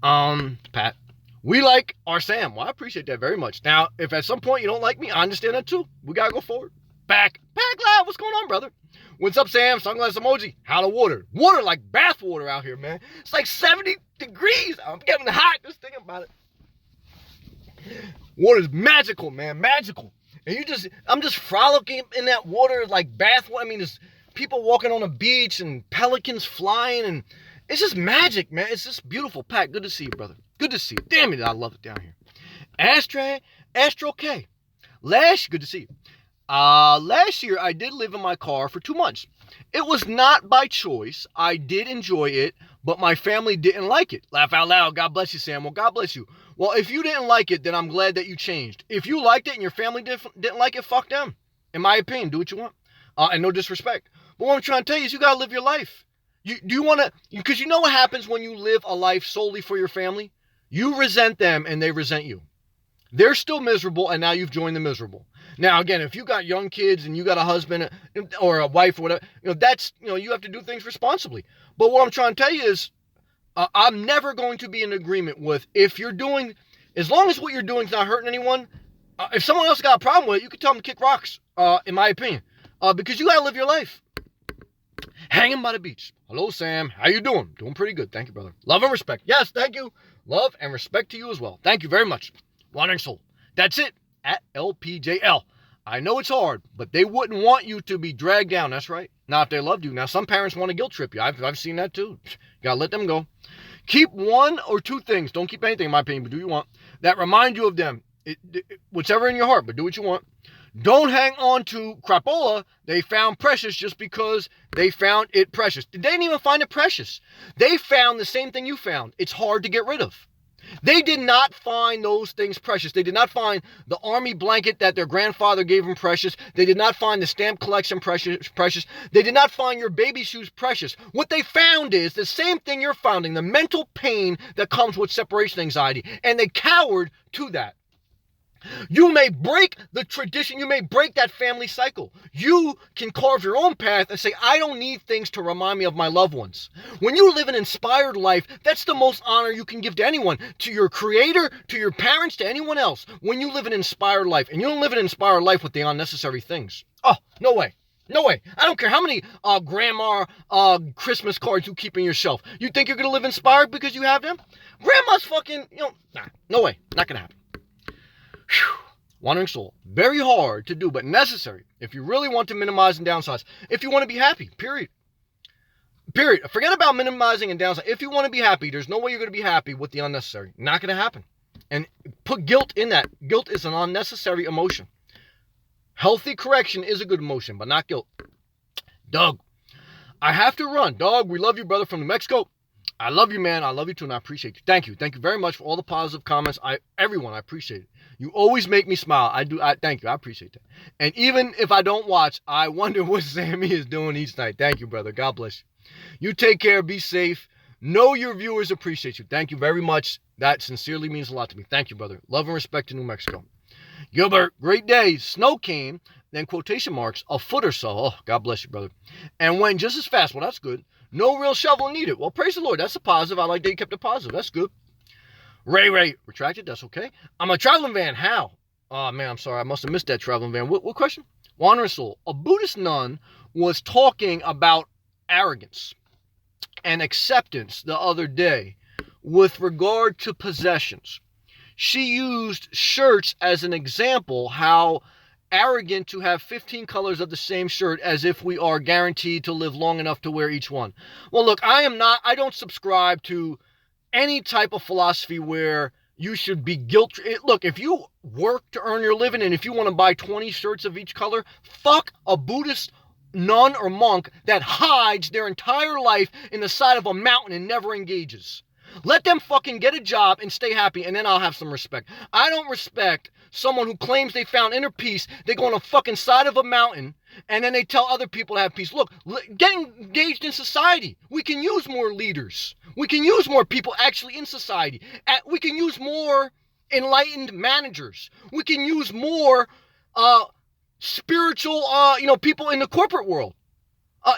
Pat, we like our Sam. Well, I appreciate that very much. Now, if at some point you don't like me, I understand that too. We got to go forward. Back loud. What's going on, brother? What's up, Sam? Sunglass emoji. How the water? Water like bath water out here, man. It's like 70 degrees. I'm getting hot just thinking about it. Water is magical, man. Magical. And I'm just frolicking in that water like bath water. I mean, there's people walking on a beach and pelicans flying and it's just magic, man. It's just beautiful. Pat, good to see you, brother. Good to see you. Damn it, I love it down here. Astro K. Good to see you. Last year, I did live in my car for 2 months. It was not by choice. I did enjoy it, but my family didn't like it. Laugh out loud. God bless you, Sam. Well, God bless you. Well, if you didn't like it, then I'm glad that you changed. If you liked it and your family didn't like it, fuck them. In my opinion, do what you want. And no disrespect. But what I'm trying to tell you is you got to live your life. Do you want to, because you know what happens when you live a life solely for your family? You resent them and they resent you. They're still miserable and now you've joined the miserable. Now, again, if you got young kids and you got a husband or a wife or whatever, that's, you have to do things responsibly. But what I'm trying to tell you is I'm never going to be in agreement with as long as what you're doing is not hurting anyone, if someone else got a problem with it, you can tell them to kick rocks, in my opinion, because you got to live your life. Hanging by the beach. Hello, Sam. How you doing? Doing pretty good. Thank you, brother. Love and respect. Yes, thank you. Love and respect to you as well. Thank you very much. Wandering Soul. That's it. At LPJL. I know it's hard, but they wouldn't want you to be dragged down. That's right. Not if they loved you. Now, some parents want to guilt trip you. I've seen that too. You gotta let them go. Keep one or two things. Don't keep anything, in my opinion, but do what you want. That remind you of them. Whatever in your heart, but do what you want. Don't hang on to crapola they found precious just because they found it precious. They didn't even find it precious. They found the same thing you found. It's hard to get rid of. They did not find those things precious. They did not find the army blanket that their grandfather gave them precious. They did not find the stamp collection precious. They did not find your baby shoes precious. What they found is the same thing you're finding, the mental pain that comes with separation anxiety. And they cowered to that. You may break the tradition. You may break that family cycle. You can carve your own path and say, I don't need things to remind me of my loved ones. When you live an inspired life, that's the most honor you can give to anyone, to your creator, to your parents, to anyone else. When you live an inspired life, and you don't live an inspired life with the unnecessary things. Oh, no way. No way. I don't care how many grandma Christmas cards you keep on your shelf. You think you're going to live inspired because you have them? Grandma's fucking, no way. Not going to happen. Whew. Wandering Soul. Very hard to do, but necessary if you really want to minimize and downsize. If you want to be happy, period. Period. Forget about minimizing and downsizing. If you want to be happy, there's no way you're going to be happy with the unnecessary. Not going to happen. And put guilt in that. Guilt is an unnecessary emotion. Healthy correction is a good emotion, but not guilt. Doug, I have to run. Doug, we love you, brother, from New Mexico. I love you, man. I love you too, and I appreciate you. Thank you. Thank you very much for all the positive comments. Everyone, I appreciate it. You always make me smile. I thank you. I appreciate that. And even if I don't watch, I wonder what Sammy is doing each night. Thank you, brother. God bless you. You take care. Be safe. Know your viewers appreciate you. Thank you very much. That sincerely means a lot to me. Thank you, brother. Love and respect to New Mexico. Gilbert, great day. Snow came, then quotation marks, a foot or so. Oh, God bless you, brother. And went just as fast. Well, that's good. No real shovel needed. Well, praise the Lord. That's a positive. I like that you kept it positive. That's good. Ray, retracted. That's okay. I'm a traveling van. How? Oh man, I'm sorry. I must have missed that traveling van. What question? Wandering Soul. A Buddhist nun was talking about arrogance and acceptance the other day with regard to possessions. She used shirts as an example, how arrogant to have 15 colors of the same shirt as if we are guaranteed to live long enough to wear each one. Well, look, I don't subscribe to any type of philosophy where you should be guilt. Look, if you work to earn your living and if you want to buy 20 shirts of each color, fuck a Buddhist nun or monk that hides their entire life in the side of a mountain and never engages. Let them fucking get a job and stay happy, and then I'll have some respect. I don't respect someone who claims they found inner peace. They go on a fucking side of a mountain, and then they tell other people to have peace. Look, get engaged in society. We can use more leaders. We can use more people actually in society. We can use more enlightened managers. We can use more spiritual, people in the corporate world.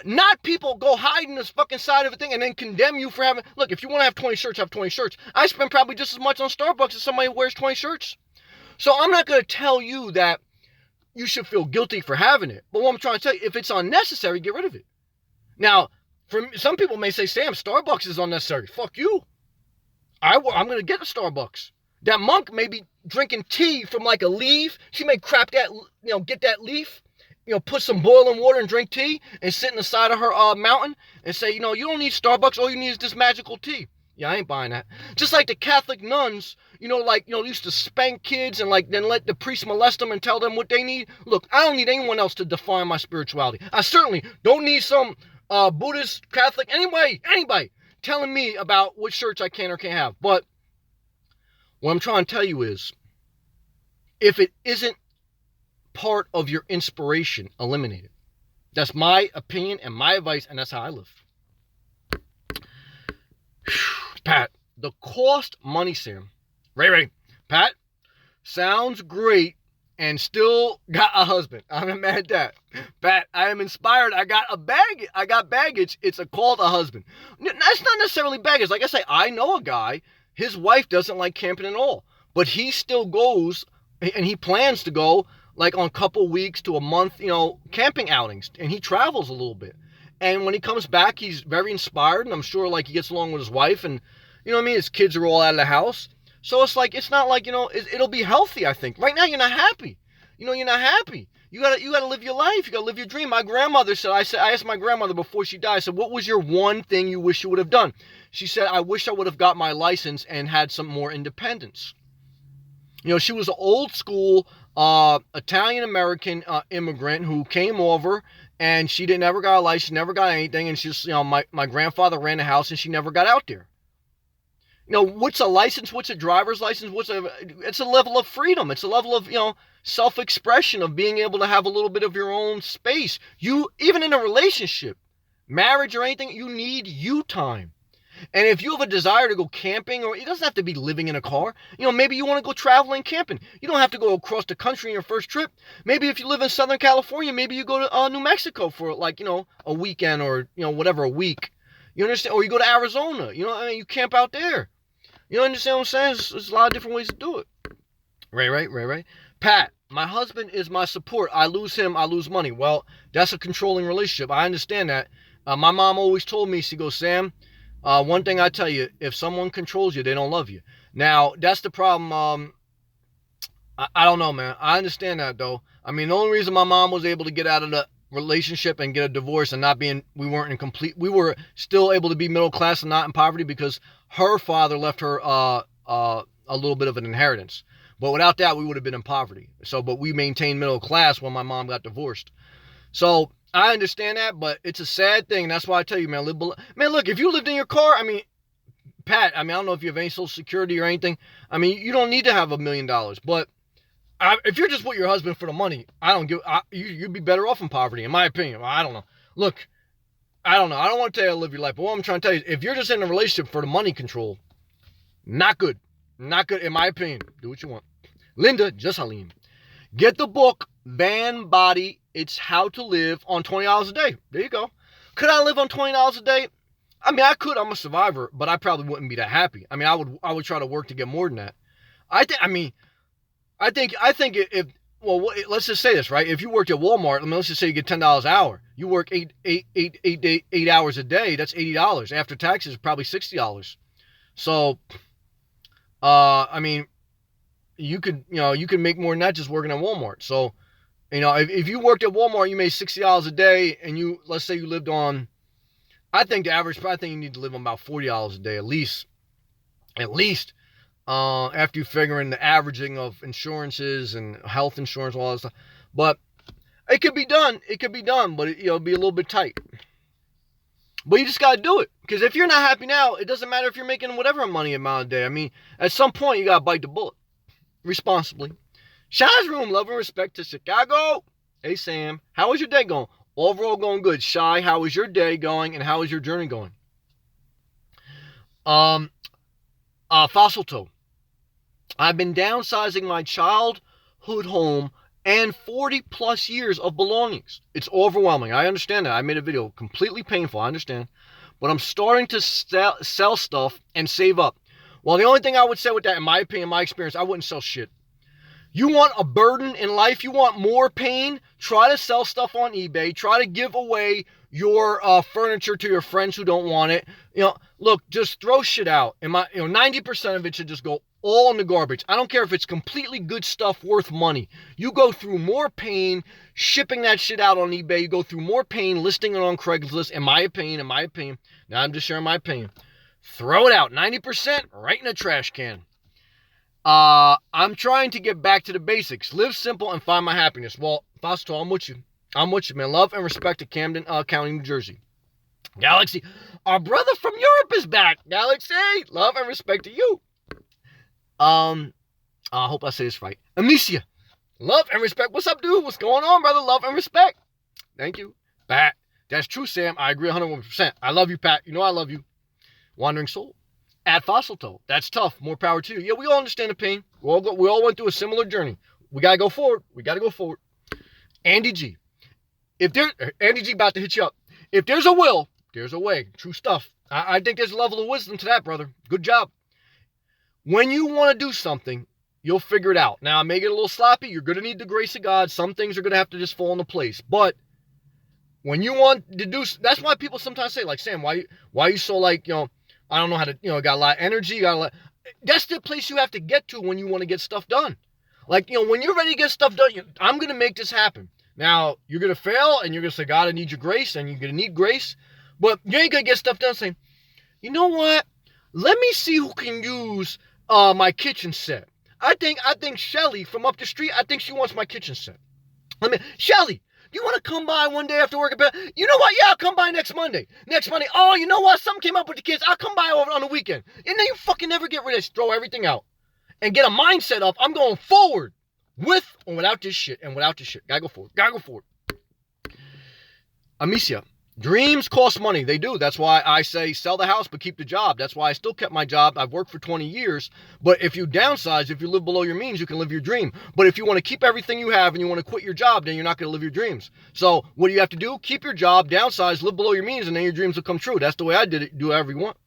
Not people go hide in this fucking side of a thing and then condemn you for having... Look, if you want to have 20 shirts, have 20 shirts. I spend probably just as much on Starbucks as somebody who wears 20 shirts. So I'm not going to tell you that you should feel guilty for having it. But what I'm trying to tell you, if it's unnecessary, get rid of it. Now, some people may say, Sam, Starbucks is unnecessary. Fuck you. I'm going to get a Starbucks. That monk may be drinking tea from like a leaf. She may crap that, get that leaf. Put some boiling water and drink tea and sit in the side of her mountain and say, you don't need Starbucks. All you need is this magical tea. Yeah, I ain't buying that. Just like the Catholic nuns, used to spank kids and then let the priest molest them and tell them what they need. Look, I don't need anyone else to define my spirituality. I certainly don't need some Buddhist, Catholic, anybody telling me about what shirts I can or can't have. But what I'm trying to tell you is, if it isn't part of your inspiration, eliminate it. That's my opinion and my advice, and that's how I live. Pat, the cost money, Sam. Ray, Pat, sounds great and still got a husband. I'm not mad at that. Pat, I am inspired. I got baggage. It's called a husband. That's not necessarily baggage. Like I say, I know a guy, his wife doesn't like camping at all, but he still goes, and he plans to go like on a couple weeks to a month, camping outings, and he travels a little bit. And when he comes back, he's very inspired, and I'm sure like he gets along with his wife, and his kids are all out of the house. So it's not like, it'll be healthy, I think. Right now, you're not happy. You're not happy. You gotta live your life. You gotta live your dream. My grandmother said, I asked my grandmother before she died, I said, what was your one thing you wish you would have done? She said, I wish I would have got my license and had some more independence. She was an old school Italian-American immigrant who came over, and she never got a license, never got anything, and she's, my grandfather ran a house, and she never got out there. What's a license? What's a driver's license? It's a level of freedom. It's a level of, self-expression, of being able to have a little bit of your own space. Even in a relationship, marriage or anything, you need you time. And if you have a desire to go camping, or it doesn't have to be living in a car, maybe you want to go traveling camping. You don't have to go across the country on your first trip. Maybe if you live in Southern California, maybe you go to New Mexico for a weekend, or, whatever, a week. You understand? Or you go to Arizona, you camp out there. You understand what I'm saying? There's a lot of different ways to do it. Right. Pat, my husband is my support. I lose him, I lose money. Well, that's a controlling relationship. I understand that. My mom always told me, she goes, Sam, one thing I tell you, if someone controls you, they don't love you. Now, that's the problem. I don't know, man. I understand that, though. I mean, the only reason my mom was able to get out of the relationship and get a divorce and we were still able to be middle class and not in poverty, because her father left her a little bit of an inheritance. But without that, we would have been in poverty. But we maintained middle class when my mom got divorced. So I understand that, but it's a sad thing. That's why I tell you, man, look, if you lived in your car, Pat, I don't know if you have any Social Security or anything. You don't need to have $1 million, but if you're just with your husband for the money, you'd be better off in poverty, in my opinion. I don't know. Look, I don't know. I don't want to tell you how to live your life, but what I'm trying to tell you is, if you're just in a relationship for the money control, not good. Not good, in my opinion. Do what you want. Linda, just Halim. Get the book, Van Body, It's How to Live on $20 a Day. There you go. Could I live on $20 a day? I could. I'm a survivor, but I probably wouldn't be that happy. I would try to work to get more than that. if well, let's just say this, right? If you worked at Walmart, I mean, let's just say you get $10 an hour. You work 8 hours a day. That's $80 after taxes, probably $60. So, I mean, you could make more than that just working at Walmart. So, if you worked at Walmart, you made $60 a day, and let's say you lived on, I think you need to live on about $40 a day at least. After you figure in the averaging of insurances and health insurance, all that stuff. But it could be done. But it'll be a little bit tight. But you just got to do it. Because if you're not happy now, it doesn't matter if you're making whatever money amount a day. I mean, at some point, you got to bite the bullet responsibly. Shy's Room, love and respect to Chicago. Hey, Sam, how is your day going? Overall going good. Shy, how is your day going, and how is your journey going? Fossil Toe. I've been downsizing my childhood home and 40 plus years of belongings. It's overwhelming. I understand that. I made a video completely painful. I understand. But I'm starting to sell stuff and save up. Well, the only thing I would say with that, in my opinion, my experience, I wouldn't sell shit. You want a burden in life? You want more pain? Try to sell stuff on eBay. Try to give away your furniture to your friends who don't want it. Look, just throw shit out. 90% of it should just go all in the garbage. I don't care if it's completely good stuff worth money. You go through more pain shipping that shit out on eBay. You go through more pain listing it on Craigslist, in my opinion. Now I'm just sharing my opinion. Throw it out. 90% right in the trash can. I'm trying to get back to the basics. Live simple and find my happiness. Well, Fausto, I'm with you. Man. Love and respect to Camden County, New Jersey. Galaxy, our brother from Europe is back. Galaxy, love and respect to you. I hope I say this right. Amicia, love and respect. What's up, dude? What's going on, brother? Love and respect. Thank you. Pat, that's true, Sam. I agree 101%. I love you, Pat. You know I love you. Wandering Soul. At Fossil Toe. That's tough. More power to you. Yeah, we all understand the pain. We all went through a similar journey. We got to go forward. Andy G. Andy G about to hit you up. If there's a will, there's a way. True stuff. I think there's a level of wisdom to that, brother. Good job. When you want to do something, you'll figure it out. Now, I may get a little sloppy. You're going to need the grace of God. Some things are going to have to just fall into place. But when you want to do, that's why people sometimes say, like, Sam, why are you so like, I don't know how to, got a lot of energy. That's the place you have to get to when you want to get stuff done. Like, when you're ready to get stuff done, I'm going to make this happen. Now, you're going to fail and you're going to say, God, I need your grace, and you're going to need grace. But you ain't going to get stuff done saying, you know what? Let me see who can use my kitchen set. I think Shelly from up the street, I think she wants my kitchen set. Shelly, you want to come by one day after work? You know what? Yeah, I'll come by next Monday. Oh, you know what? Something came up with the kids. I'll come by over on the weekend. And then you fucking never get rid of this. Throw everything out. And get a mindset of, I'm going forward. With or without this shit. Gotta go forward. Amicia. Dreams cost money. They do. That's why I say sell the house but keep the job. That's why I still kept my job. I've worked for 20 years. But if you downsize, if you live below your means, you can live your dream. But if you want to keep everything you have and you want to quit your job, then you're not going to live your dreams. So what do you have to do? Keep your job, downsize, live below your means, and then your dreams will come true. That's the way I did it. Do whatever you want.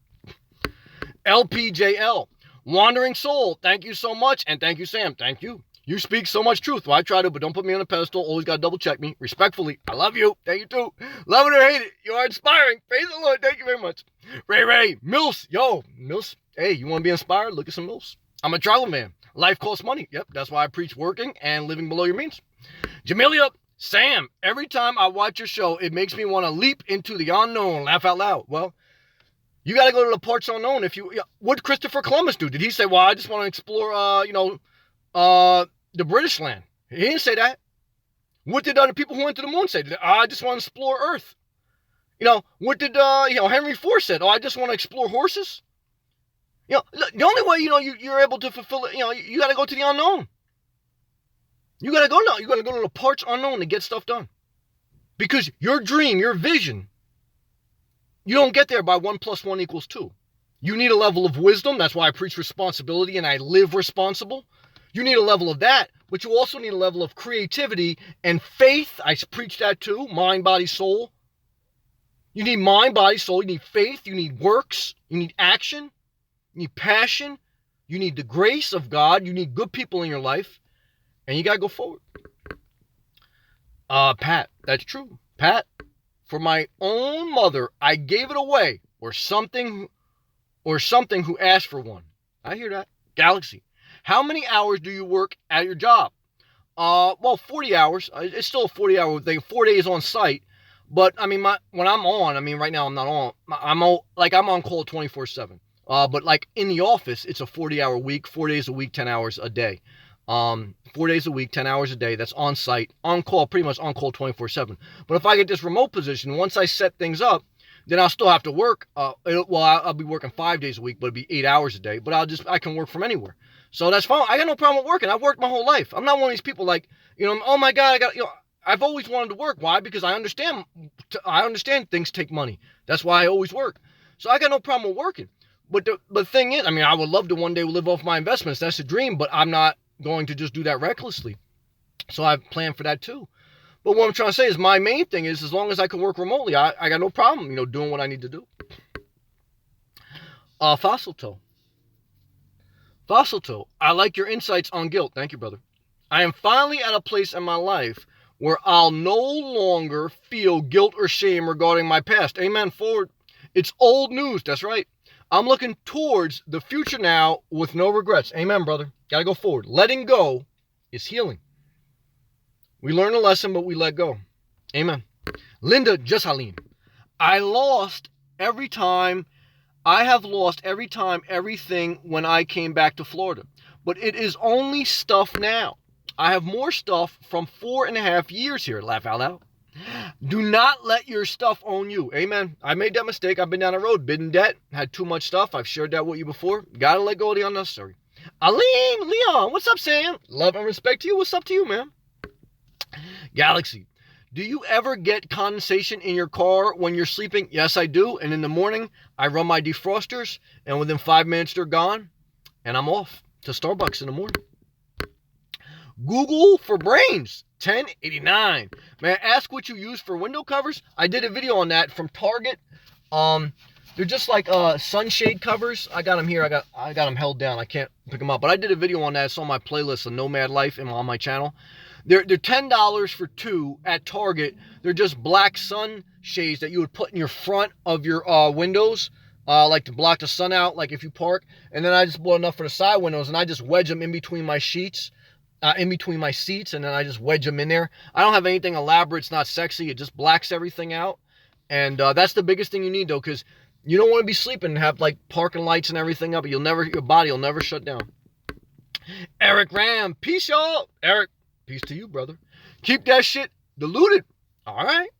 LPJL. Wandering Soul. Thank you so much. And thank you, Sam. Thank you. You speak so much truth. Well, I try to, but don't put me on a pedestal. Always got to double check me. Respectfully, I love you. Thank you too. Love it or hate it, you are inspiring. Praise the Lord. Thank you very much. Ray, Mills. Yo, Mills. Hey, you want to be inspired? Look at some Mills. I'm a travel man. Life costs money. Yep, that's why I preach working and living below your means. Jamelia, Sam, every time I watch your show, it makes me want to leap into the unknown. Laugh out loud. Well, you got to go to the parts unknown. What did Christopher Columbus do? Did he say, well, I just want to explore, the British land? He didn't say that. What did the people who went to the moon say? I just want to explore Earth. What did Henry Ford said? I just want to explore horses. The only way you're able to fulfill it, you got to go to the unknown. You got to go now. You got to go to the parts unknown to get stuff done. Because your dream, your vision, you don't get there by 1 + 1 = 2. You need a level of wisdom. That's why I preach responsibility and I live responsible. You need a level of that, but you also need a level of creativity and faith. I preach that too. Mind, body, soul. You need mind, body, soul. You need faith. You need works. You need action. You need passion. You need the grace of God. You need good people in your life. and you gotta go forward. Pat, that's true. Pat, for my own mother, I gave it away, or something who asked for one. I hear that. Galaxy, how many hours do you work at your job? Well, 40 hours. It's still a 40-hour thing, 4 days on site. But I mean, when I'm on, I mean, right now I'm not on. I'm on call 24/7. But like in the office, it's a 40-hour week, 4 days a week, 10 hours a day. 4 days a week, 10 hours a day. That's on site, on call, pretty much on call 24/7. But if I get this remote position, once I set things up, then I'll still have to work. I'll be working 5 days a week, but it'll be 8 hours a day. But I can work from anywhere. So that's fine. I got no problem with working. I've worked my whole life. I'm not one of these people like, oh my God, I've always wanted to work. Why? Because I understand things take money. That's why I always work. So I got no problem with working. But the thing is, I mean, I would love to one day live off my investments. That's a dream, but I'm not going to just do that recklessly. So I've planned for that too. But what I'm trying to say is my main thing is as long as I can work remotely, I got no problem, doing what I need to do. Fossil Toe, I like your insights on guilt. Thank you, brother. I am finally at a place in my life where I'll no longer feel guilt or shame regarding my past. Amen. Forward. It's old news. That's right. I'm looking towards the future now with no regrets. Amen, brother. Gotta go forward. Letting go is healing. We learn a lesson, but we let go. Amen. Linda Jessalene, I have lost every time, everything when I came back to Florida. But it is only stuff now. I have more stuff from 4.5 years here. Laugh out loud. Do not let your stuff own you. Amen. I made that mistake. I've been down the road, been in debt, had too much stuff. I've shared that with you before. Gotta let go of the unnecessary. Aline, Leon, what's up, Sam? Love and respect to you. What's up to you, man? Galaxy, do you ever get condensation in your car when you're sleeping? Yes, I do. And in the morning, I run my defrosters, and within 5 minutes, they're gone, and I'm off to Starbucks in the morning. Google for Brains, 1089. May I ask what you use for window covers? I did a video on that from Target. They're just like sunshade covers. I got them here. I got them held down. I can't pick them up. But I did a video on that. It's on my playlist, of Nomad Life, on my channel. They're $10 for two at Target. They're just black sun shades that you would put in your front of your windows, like to block the sun out, like if you park. And then I just bought enough for the side windows, and I just wedge them in between my sheets. In between my seats, and then I just wedge them in there. I don't have anything elaborate. It's not sexy. It just blacks everything out. And that's the biggest thing you need, though, because you don't want to be sleeping and have like parking lights and everything up. Your body will never shut down. Eric Ram, peace, y'all. Eric, peace to you, brother. Keep that shit diluted. All right.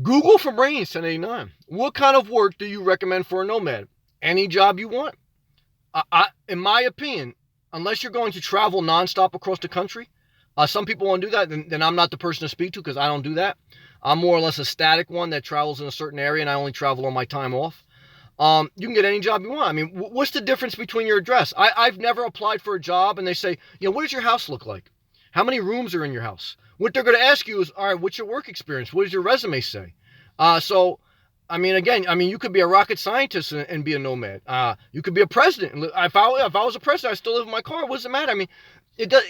Google for Brains, 1089. What kind of work do you recommend for a nomad? Any job you want. In my opinion, unless you're going to travel nonstop across the country, some people want to do that, then I'm not the person to speak to because I don't do that. I'm more or less a static one that travels in a certain area, and I only travel on my time off. You can get any job you want. I mean, what's the difference between your address? I've never applied for a job, and they say, what does your house look like? How many rooms are in your house? What they're going to ask you is, all right, what's your work experience? What does your resume say? You could be a rocket scientist and be a nomad. You could be a president. If I was a president, I still live in my car. What does it matter? I mean, it does.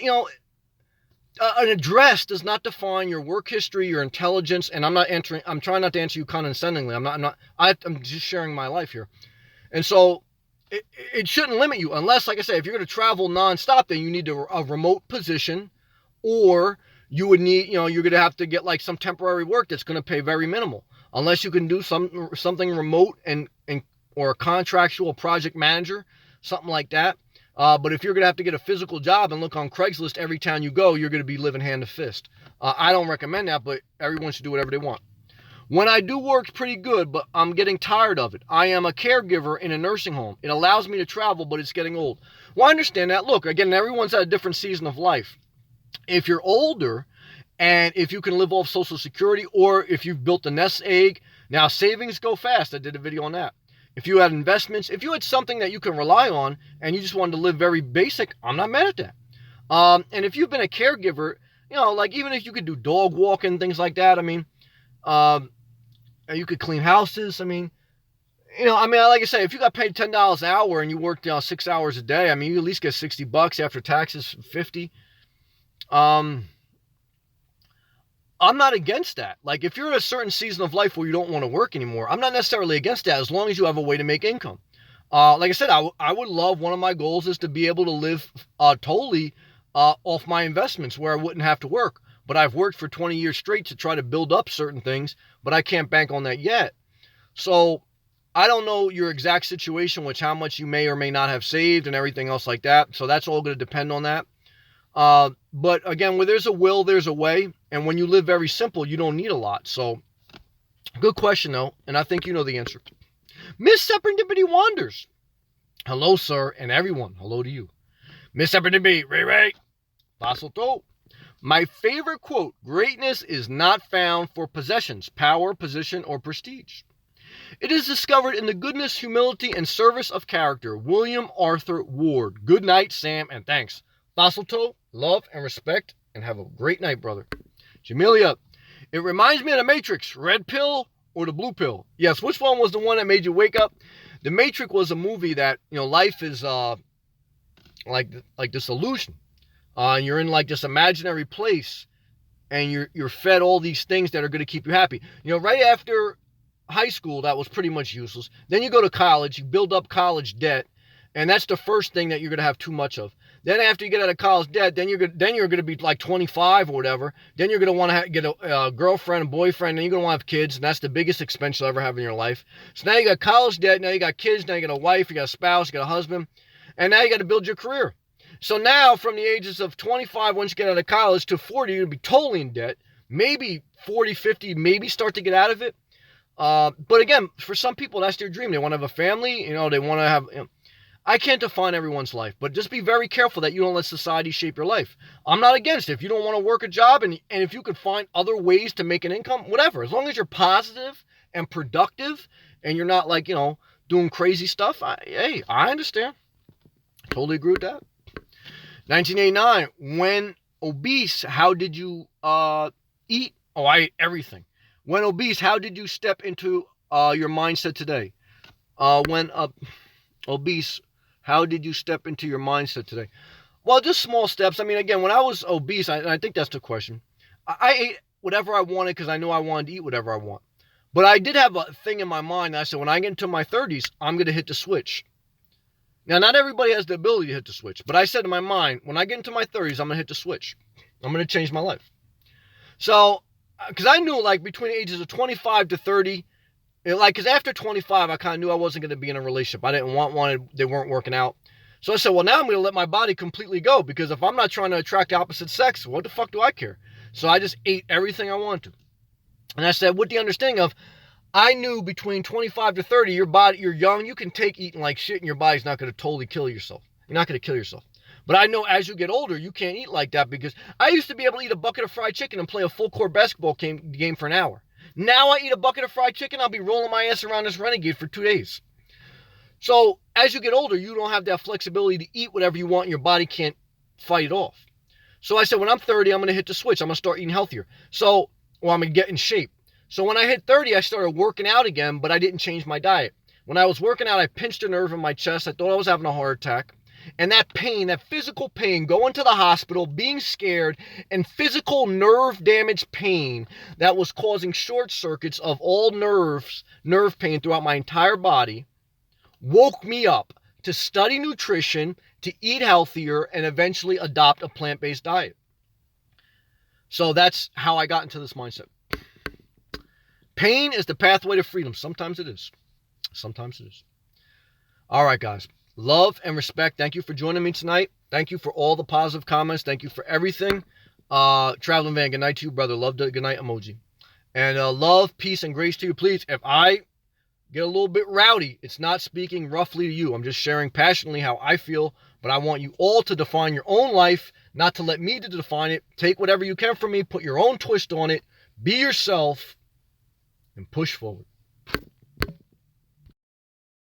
An address does not define your work history, your intelligence. And I'm trying not to answer you condescendingly. I'm just sharing my life here. And so it shouldn't limit you unless, like I say, if you're going to travel nonstop, then you need a remote position, or you would need, you're going to have to get like some temporary work that's going to pay very minimal. Unless you can do something remote or a contractual project manager, something like that. But if you're going to have to get a physical job and look on Craigslist every town you go, you're going to be living hand to fist. I don't recommend that, but everyone should do whatever they want. When I do work, pretty good, but I'm getting tired of it. I am a caregiver in a nursing home. It allows me to travel, but it's getting old. Well, I understand that. Look, again, everyone's at a different season of life. If you're older, and if you can live off Social Security, or if you've built a nest egg, now savings go fast. I did a video on that. If you had investments, if you had something that you can rely on and you just wanted to live very basic, I'm not mad at that. And if you've been a caregiver, like even if you could do dog walking, things like that, I mean, you could clean houses. I mean, like I say, if you got paid $10 an hour and you worked 6 hours a day, I mean, you at least get $60 after taxes, 50. I'm not against that. Like, if you're in a certain season of life where you don't want to work anymore, I'm not necessarily against that as long as you have a way to make income. Like I said, I would love, one of my goals is to be able to live totally off my investments where I wouldn't have to work. But I've worked for 20 years straight to try to build up certain things, but I can't bank on that yet. So I don't know your exact situation, which how much you may or may not have saved and everything else like that. So that's all going to depend on that. But again, where there's a will, there's a way. And when you live very simple, you don't need a lot. So good question, though. And I think you know the answer. Miss Serendipity Wanders. Hello, sir, and everyone. Hello to you. Miss Serendipity, Ray. Fossil Toe. My favorite quote, greatness is not found for possessions, power, position, or prestige. It is discovered in the goodness, humility, and service of character. William Arthur Ward. Good night, Sam, and thanks. Fossil Toe, love and respect, and have a great night, brother. Jamelia, it reminds me of the Matrix. Red pill or the blue pill? Yes, which one was the one that made you wake up? The Matrix was a movie that, life is like this illusion. And you're in like this imaginary place, and you're fed all these things that are going to keep you happy. Right after high school, that was pretty much useless. Then you go to college, you build up college debt, and that's the first thing that you're going to have too much of. Then after you get out of college debt, then you're going to be like 25 or whatever. Then you're going to want to get a girlfriend, a boyfriend, and you're going to want to have kids, and that's the biggest expense you'll ever have in your life. So now you got college debt, now you got kids, now you got a wife, you got a spouse, you got a husband, and now you got to build your career. So now from the ages of 25, once you get out of college, to 40, you'll be totally in debt. Maybe 40, 50, maybe start to get out of it. But again, for some people, that's their dream. They want to have a family, they want to have... I can't define everyone's life, but just be very careful that you don't let society shape your life. I'm not against it. If you don't want to work a job and if you could find other ways to make an income, whatever. As long as you're positive and productive and you're not like, doing crazy stuff, I understand. Totally agree with that. 1989, when obese, how did you eat? Oh, I ate everything. When obese, how did you step into your mindset today? When obese, how did you step into your mindset today? Well, just small steps. I mean, again, when I was obese, I think that's the question. I ate whatever I wanted because I knew I wanted to eat whatever I want. But I did have a thing in my mind. I said, when I get into my 30s, I'm going to hit the switch. Now, not everybody has the ability to hit the switch. But I said in my mind, when I get into my 30s, I'm going to hit the switch. I'm going to change my life. So, because I knew like between the ages of 25 to 30, because after 25, I kind of knew I wasn't going to be in a relationship. I didn't want one. They weren't working out. So I said, well, now I'm going to let my body completely go, because if I'm not trying to attract the opposite sex, what the fuck do I care? So I just ate everything I wanted to. And I said, with the understanding of, I knew between 25 to 30, you're young, you can take eating like shit and your body's not going to totally kill yourself. You're not going to kill yourself. But I know as you get older, you can't eat like that, because I used to be able to eat a bucket of fried chicken and play a full court basketball game for an hour. Now I eat a bucket of fried chicken, I'll be rolling my ass around this Renegade for 2 days. So as you get older, you don't have that flexibility to eat whatever you want, and your body can't fight it off. So I said, when I'm 30, I'm going to hit the switch. I'm going to start eating healthier. I'm going to get in shape. So when I hit 30, I started working out again, but I didn't change my diet. When I was working out, I pinched a nerve in my chest. I thought I was having a heart attack. And that pain, that physical pain, going to the hospital, being scared, and physical nerve damage pain that was causing short circuits of all nerve pain throughout my entire body, woke me up to study nutrition, to eat healthier, and eventually adopt a plant-based diet. So that's how I got into this mindset. Pain is the pathway to freedom. Sometimes it is. Sometimes it is. All right, guys. Love and respect. Thank you for joining me tonight. Thank you for all the positive comments. Thank you for everything. Traveling Van, good night to you, brother. Love the good night emoji. And love, peace, and grace to you. Please, if I get a little bit rowdy, it's not speaking roughly to you. I'm just sharing passionately how I feel. But I want you all to define your own life, not to let me to define it. Take whatever you can from me. Put your own twist on it. Be yourself. And push forward.